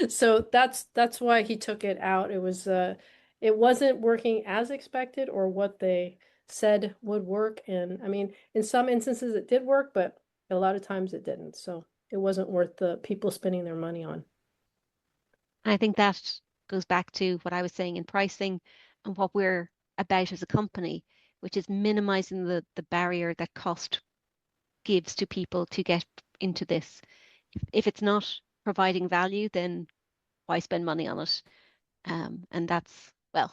So that's why he took it out. It wasn't working as expected or what they said would work. And I mean, in some instances it did work, but a lot of times it didn't. So it wasn't worth the people spending their money on. And I think that goes back to what I was saying in pricing and what we're about as a company, which is minimizing the barrier that cost gives to people to get into this. If it's not providing value, then why spend money on it? And that's, well,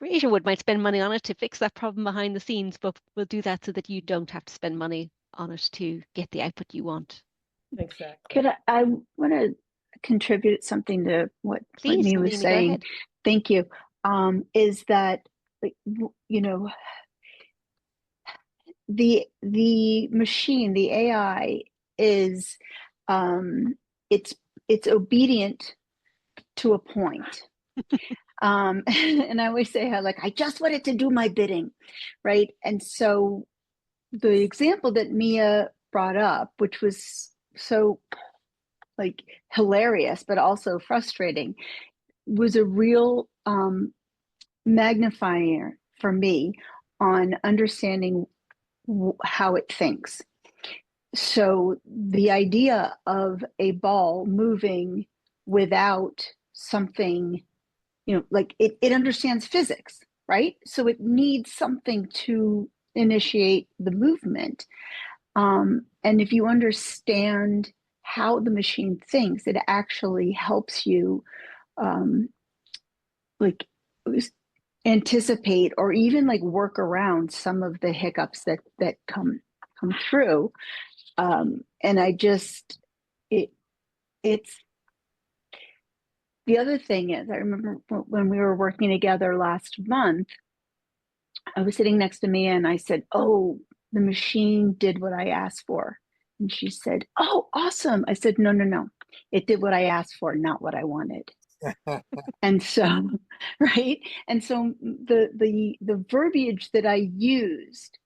Creatorwood might spend money on it to fix that problem behind the scenes, but we'll do that so that you don't have to spend money on it to get the output you want. Exactly. I want to contribute something to what Please, Whitney was Nalini, go saying. ahead. Thank you. Is that, the machine, the AI is, it's obedient to a point. And I always say how, like, I just want it to do my bidding, right? And so the example that Mia brought up, which was so like hilarious, but also frustrating, was a real magnifier for me on understanding how it thinks. So the idea of a ball moving without something, like it understands physics, right? So it needs something to initiate the movement. And if you understand how the machine thinks, it actually helps you like anticipate or even like work around some of the hiccups that come through. And it's the other thing is, I remember when we were working together last month, I was sitting next to Mia and I said, "Oh, the machine did what I asked for." And she said, "Oh, awesome." I said, No. It did what I asked for, not what I wanted. And so, right? And so the verbiage that I used,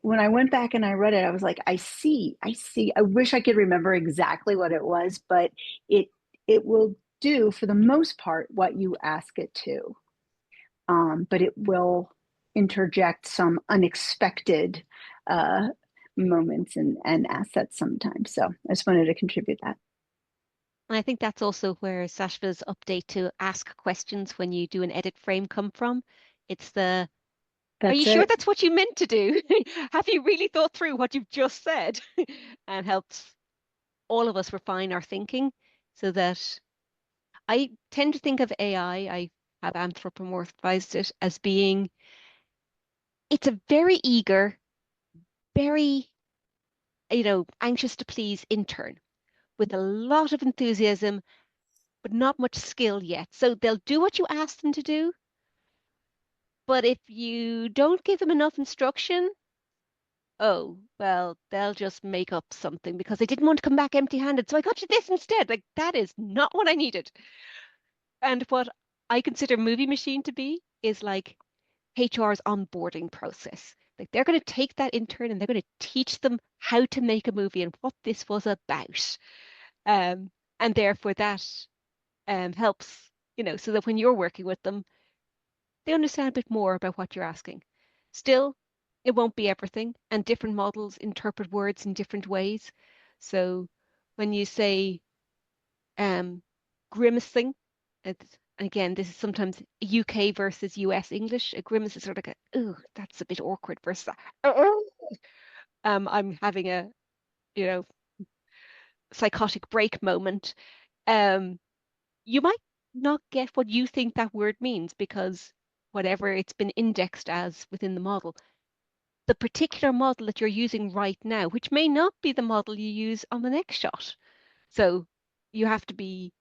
when I went back and I read it, I was like, I see. I wish I could remember exactly what it was, but it will do for the most part what you ask it to. But it will interject some unexpected moments and assets sometimes. So I just wanted to contribute that. And I think that's also where Sashva's update to ask questions when you do an edit frame come from. It's the, are you That's sure it. that's what you meant to do? Have you really thought through what you've just said? And helps all of us refine our thinking so that I tend to think of AI, I have anthropomorphized it as being, it's a very eager, very, anxious to please intern with a lot of enthusiasm, but not much skill yet. So they'll do what you ask them to do, but if you don't give them enough instruction, oh, well, they'll just make up something because they didn't want to come back empty-handed. So I got you this instead. Like, that is not what I needed. And what I consider Movie Machine to be is like HR's onboarding process. Like, they're going to take that intern and they're going to teach them how to make a movie and what this was about. Um, and therefore that helps, so that when you're working with them, they understand a bit more about what you're asking. Still, it won't be everything, and different models interpret words in different ways. So when you say grimacing, and again, this is sometimes UK versus US English. A grimace is sort of like a, ooh, that's a bit awkward versus I'm having a, you know, psychotic break moment. Um, you might not get what you think that word means because whatever it's been indexed as within the model, the particular model that you're using right now, which may not be the model you use on the next shot. So you have to be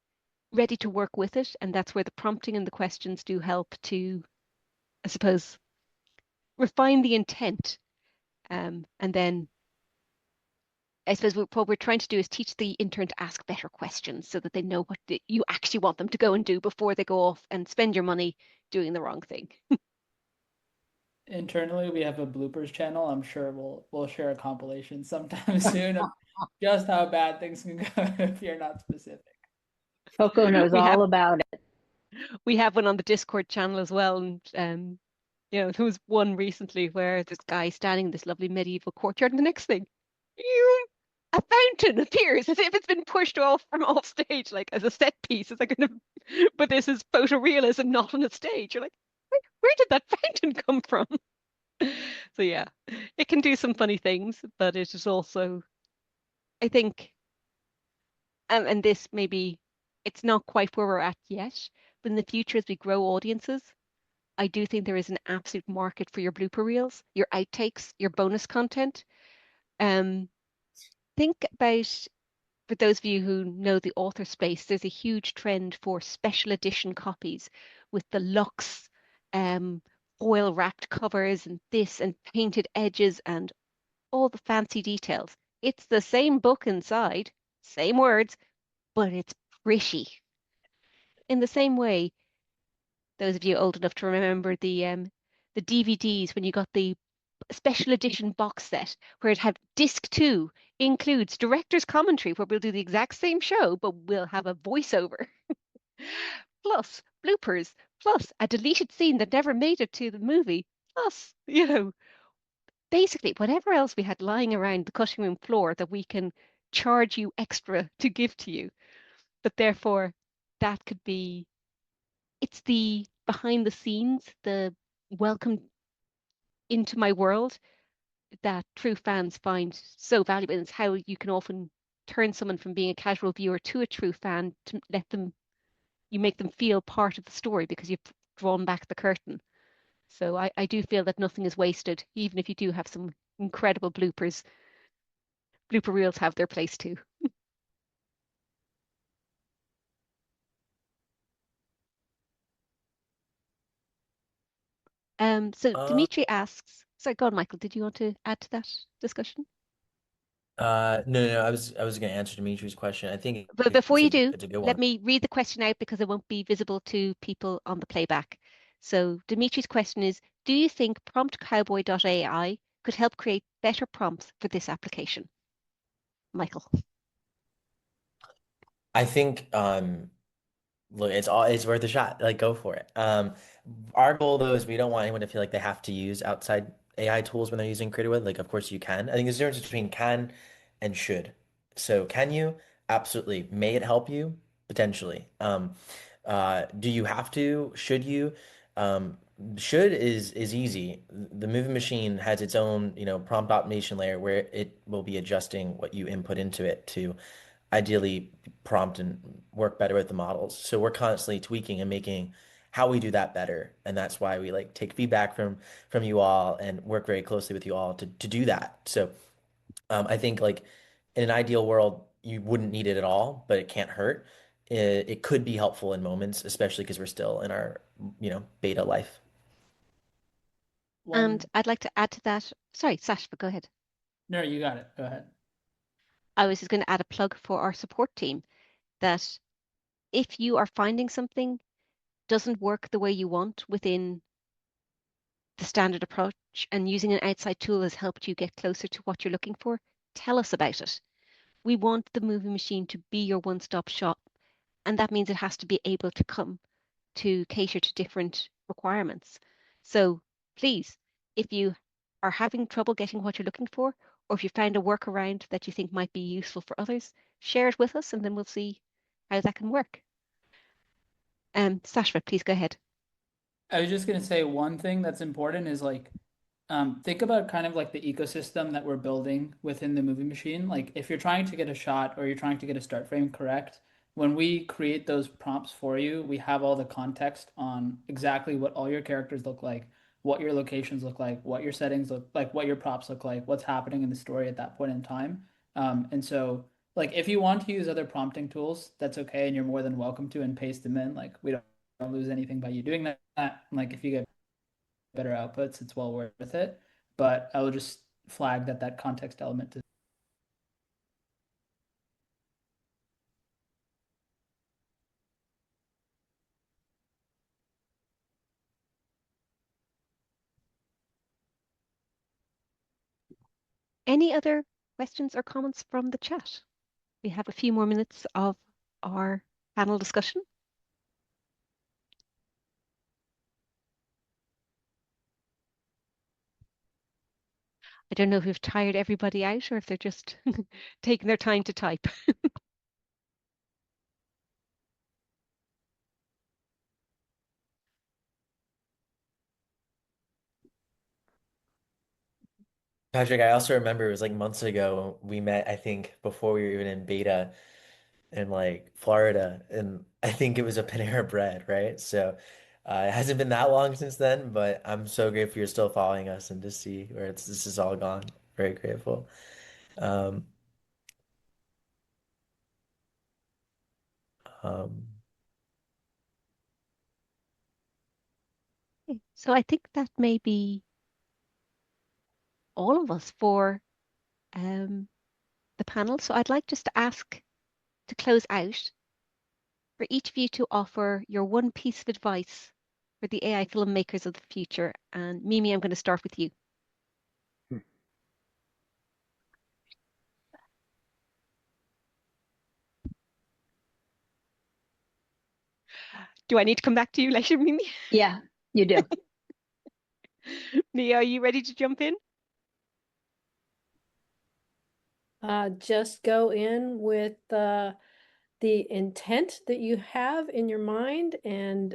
ready to work with it. And that's where the prompting and the questions do help to, I suppose, refine the intent. And then I suppose what we're trying to do is teach the intern to ask better questions so that they know what you actually want them to go and do before they go off and spend your money doing the wrong thing. Internally, we have a bloopers channel. I'm sure we'll share a compilation sometime soon of just how bad things can go if you're not specific. Coco knows We have all about it. we have one on the Discord channel as well, and there was one recently where this guy standing in this lovely medieval courtyard, and the next thing, a fountain appears as if it's been pushed off from off stage, like as a set piece. It's like, but this is photorealism, not on a stage. You're like, where did that fountain come from? So yeah, it can do some funny things, but it is also, I think, and this maybe it's not quite where we're at yet, but in the future as we grow audiences, I do think there is an absolute market for your blooper reels, your outtakes, your bonus content. Um, think about, for those of you who know the author space, there's a huge trend for special edition copies with the luxe, um, foil wrapped covers and this and painted edges and all the fancy details. It's the same book inside, same words, but it's pretty. In the same way, those of you old enough to remember the DVDs when you got the special edition box set where it had disc two includes director's commentary where we'll do the exact same show, but we'll have a voiceover. Plus bloopers, plus a deleted scene that never made it to the movie, plus, basically whatever else we had lying around the cutting room floor that we can charge you extra to give to you. But therefore, that could be, it's the behind the scenes, the welcome into my world that true fans find so valuable. And it's how you can often turn someone from being a casual viewer to a true fan to let them, you make them feel part of the story because you've drawn back the curtain. So I do feel that nothing is wasted, even if you do have some incredible bloopers. Blooper reels have their place too. So Uh, Dimitri asks, sorry, go on, Michael, did you want to add to that discussion? no, I was going to answer Dimitri's question. I think But before you do, it's a good let one. me read the question out because it won't be visible to people on the playback. So Dimitri's question is, do you think promptcowboy.ai could help create better prompts for this application? Michael. I think look, it's worth a shot. Like, go for it. Our goal though is we don't want anyone to feel like they have to use outside AI tools when they're using Creatorwood? Like, of course you can. I think there's a difference between can and should. So can you? Absolutely. May it help you? Potentially. Do you have to? Should you? Um, should is easy. The movie machine has its own, prompt automation layer where it will be adjusting what you input into it to ideally prompt and work better with the models. So we're constantly tweaking and making how we do that better. And that's why we like take feedback from you all and work very closely with you all to do that. So I think like in an ideal world, you wouldn't need it at all, but it can't hurt. It could be helpful in moments, especially because we're still in our, beta life. And One, I'd like to add to that. Sorry, Sash, but go ahead. no, you got it. Go ahead. I was just going to add a plug for our support team that if you are finding something doesn't work the way you want within the standard approach and using an outside tool has helped you get closer to what you're looking for, tell us about it. We want the movie machine to be your one-stop shop, and that means it has to be able to come to cater to different requirements. So please, if you are having trouble getting what you're looking for, or if you found a workaround that you think might be useful for others, share it with us and then we'll see how that can work. Sashva, please go ahead. I was just gonna say one thing that's important is like think about kind of like the ecosystem that we're building within the movie machine. Like if you're trying to get a shot or you're trying to get a start frame correct, when we create those prompts for you, we have all the context on exactly what all your characters look like, what your locations look like, what your settings look like, what your props look like, what's happening in the story at that point in time. And so like if you want to use other prompting tools, that's okay, and you're more than welcome to and paste them in. Like we don't lose anything by you doing that. Like if you get better outputs, it's well worth it. But I will just flag that context element is. Any other questions or comments from the chat? We have a few more minutes of our panel discussion. I don't know if we've tired everybody out or if they're just taking their time to type. Patrick, I also remember it was like months ago we met, I think, before we were even in beta in like Florida, and I think it was a Panera Bread, right? So it hasn't been that long since then, but I'm so grateful you're still following us and to see where this is all gone. Very grateful. Um, um, So I think that may be all of us for um, the panel. So I'd like just to ask to close out for each of you to offer your one piece of advice for the AI filmmakers of the future. And Mimi, I'm going to start with you. Do I need to come back to you later, Mimi? Yeah, you do. Mia, are you ready to jump in? Just go in with the intent that you have in your mind and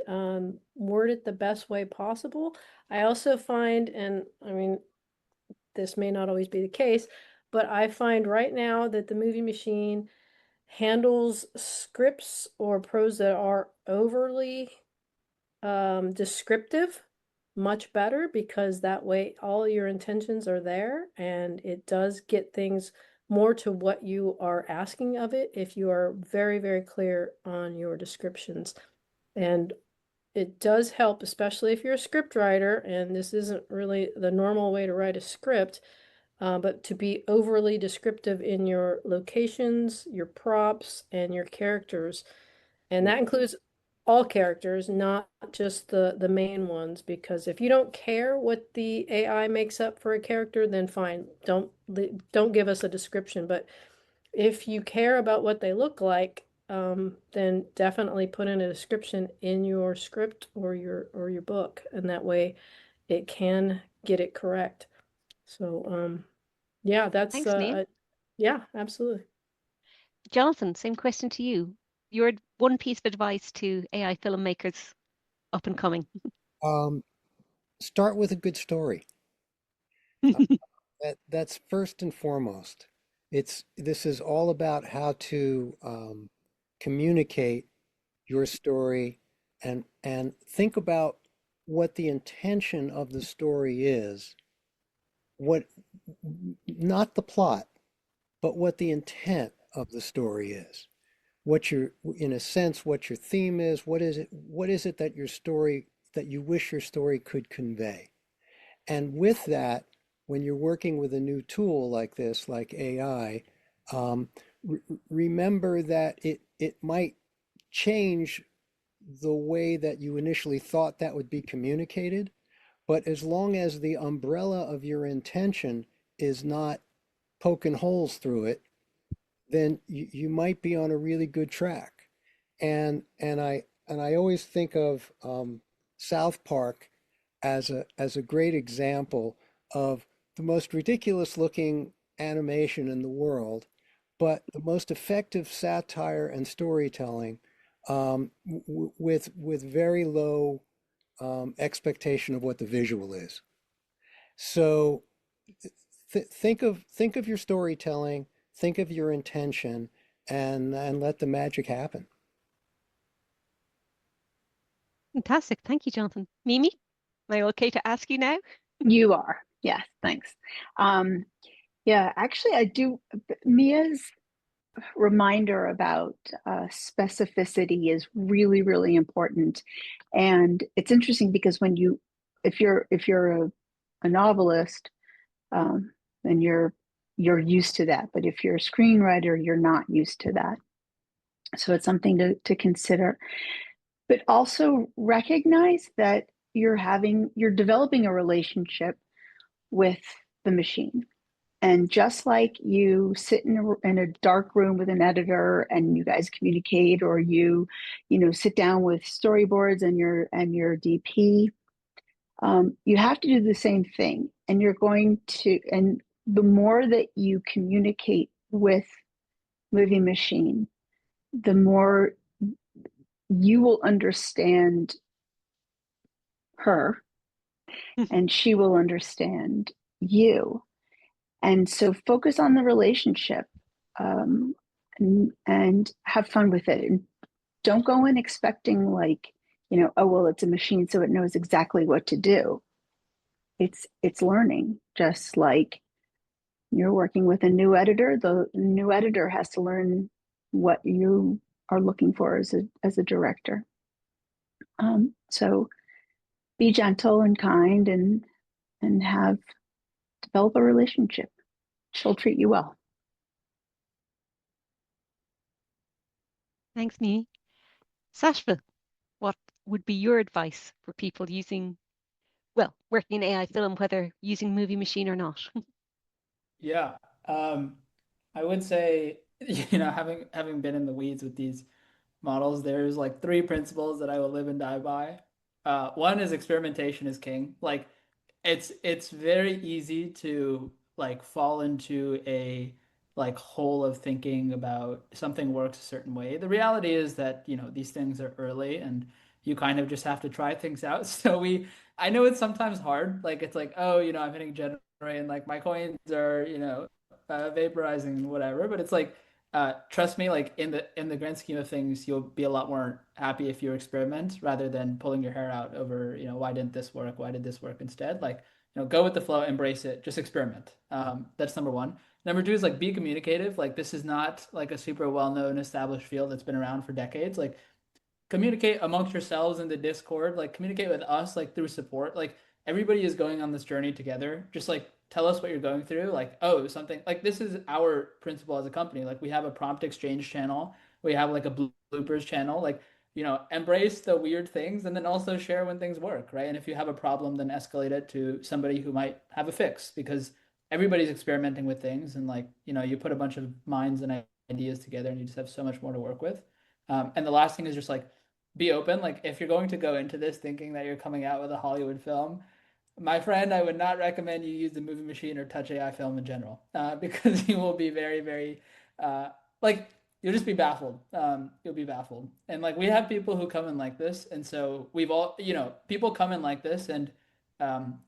word it the best way possible. I also find, and I mean, this may not always be the case, but I find right now that the movie machine handles scripts or prose that are overly descriptive much better, because that way all your intentions are there and it does get things more to what you are asking of it if you are very, very clear on your descriptions. And it does help, especially if you're a script writer, and this isn't really the normal way to write a script, but to be overly descriptive in your locations, your props, and your characters. And that includes all characters, not just the main ones, because if you don't care what the AI makes up for a character, then fine, don't give us a description. But if you care about what they look like, then definitely put in a description in your script or your book, and that way it can get it correct. So yeah, that's Thanks, Neil. yeah, absolutely. Jonathan, same question to you. Your one piece of advice to AI filmmakers up and coming. Um, Start with a good story. Uh, that's first and foremost. This is all about how to communicate your story and think about what the intention of the story is. What, not the plot, but what the intent of the story is. What your, in a sense, what your theme is. What is it that your story, that you wish your story could convey? And with that, when you're working with a new tool like this, like AI, um, remember that it might change the way that you initially thought that would be communicated, but as long as the umbrella of your intention is not poking holes through it, then you might be on a really good track. And I always think of South Park as a great example of the most ridiculous looking animation in the world, but the most effective satire and storytelling, with very low expectation of what the visual is. So think of your storytelling, think of your intention, and let the magic happen. Fantastic. Thank you, Jonathan. Mimi, am I okay to ask you now? You are. Yes, thanks. Um, yeah, actually, I do. Mia's reminder about specificity is really, really important. And it's interesting because when you, if you're a novelist, then you're used to that. But if you're a screenwriter, you're not used to that. So it's something to consider. But also recognize that you're developing a relationship with the machine. And just like you sit in a dark room with an editor and you guys communicate, or you sit down with storyboards and your DP, you have to do the same thing. And the more that you communicate with movie machine, the more you will understand her and she will understand you. And so focus on the relationship, and have fun with it. And don't go in expecting like, oh, well, it's a machine, so it knows exactly what to do. It's learning, just like you're working with a new editor. The new editor has to learn what you are looking for as a director. So be gentle and kind, and develop a relationship. She'll treat you well. Thanks, Mimi. Sashva, what would be your advice for people working in AI film, whether using Movie Machine or not? Yeah. I would say, having been in the weeds with these models, there's like three principles that I will live and die by. One is experimentation is king. Like it's very easy to like fall into a like hole of thinking about something works a certain way. The reality is that, these things are early and you kind of just have to try things out. I know it's sometimes hard. Like it's like, oh, I'm hitting generate and like my coins are, vaporizing and whatever. But it's like, trust me, like in the grand scheme of things, you'll be a lot more happy if you experiment rather than pulling your hair out over, why didn't this work? Why did this work instead? Like, go with the flow, embrace it, just experiment. That's number one. Number two is like be communicative. Like this is not like a super well-known established field that's been around for decades. Like communicate amongst yourselves in the Discord, like communicate with us, like through support. Like everybody is going on this journey together. Just like tell us what you're going through. Like, oh, something like this is our principle as a company. Like we have a prompt exchange channel. We have like a bloopers channel. Like, embrace the weird things and then also share when things work, right? And if you have a problem, then escalate it to somebody who might have a fix because everybody's experimenting with things and like, you put a bunch of minds and ideas together and you just have so much more to work with. And the last thing is just like be open. Like if you're going to go into this thinking that you're coming out with a Hollywood film, my friend, I would not recommend you use the movie machine or touch AI film in general, because you will be very, very, uh, like, you'll just be baffled. You'll be baffled. And like, we have people who come in like this. And so we've all, people come in like this, and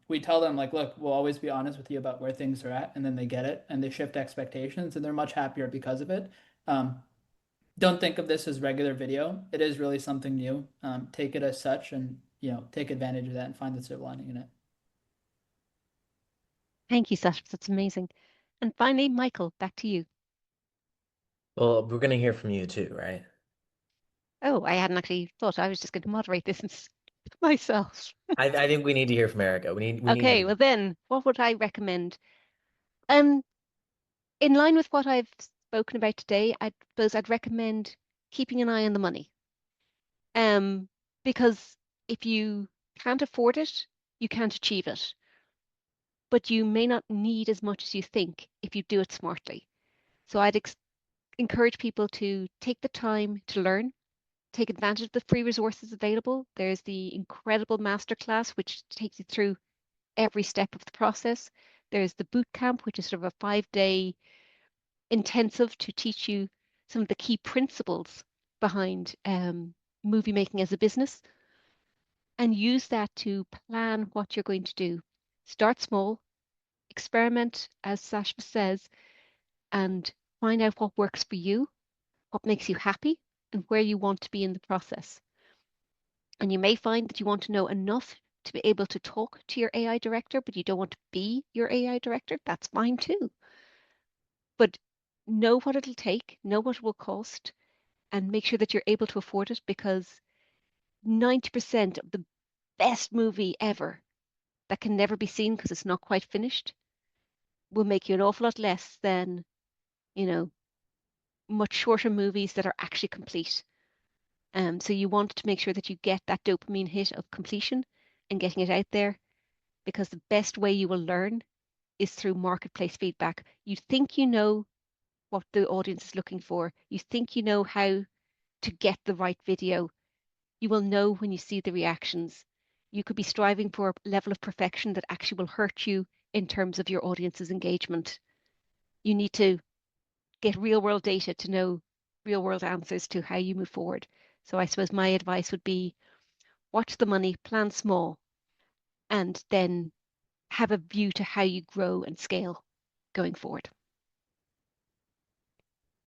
we tell them, like, look, we'll always be honest with you about where things are at. And then they get it and they shift expectations and they're much happier because of it. Um, don't think of this as regular video. It is really something new. Take it as such, and, take advantage of that and find the silver lining in it. Thank you, Sash. That's amazing. And finally, Michael, back to you. Well, we're gonna hear from you too, right? Oh, I hadn't actually thought I was just going to moderate this myself. I think we need to hear from Erica. We need Okay, you. well then, what would I recommend? Um, in line with what I've spoken about today, I suppose I'd recommend keeping an eye on the money. Um, because if you can't afford it, you can't achieve it. But you may not need as much as you think if you do it smartly. So I'd encourage people to take the time to learn, take advantage of the free resources available. There's the incredible masterclass, which takes you through every step of the process. There's the boot camp, which is sort of a 5-day intensive to teach you some of the key principles behind movie making as a business, and use that to plan what you're going to do. Start small, experiment, as Sashma says, and find out what works for you, what makes you happy, and where you want to be in the process. And you may find that you want to know enough to be able to talk to your AI director, but you don't want to be your AI director. That's fine too. But know what it'll take, know what it will cost, and make sure that you're able to afford it, because 90% of the best movie ever that can never be seen because it's not quite finished will make you an awful lot less than, you know, much shorter movies that are actually complete. So you want to make sure that you get that dopamine hit of completion and getting it out there, because the best way you will learn is through marketplace feedback. You think you know what the audience is looking for. You think you know how to get the right video. You will know when you see the reactions. You could be striving for a level of perfection that actually will hurt you in terms of your audience's engagement. You need to get real world data to know real world answers to how you move forward. So I suppose my advice would be watch the money, plan small, and then have a view to how you grow and scale going forward.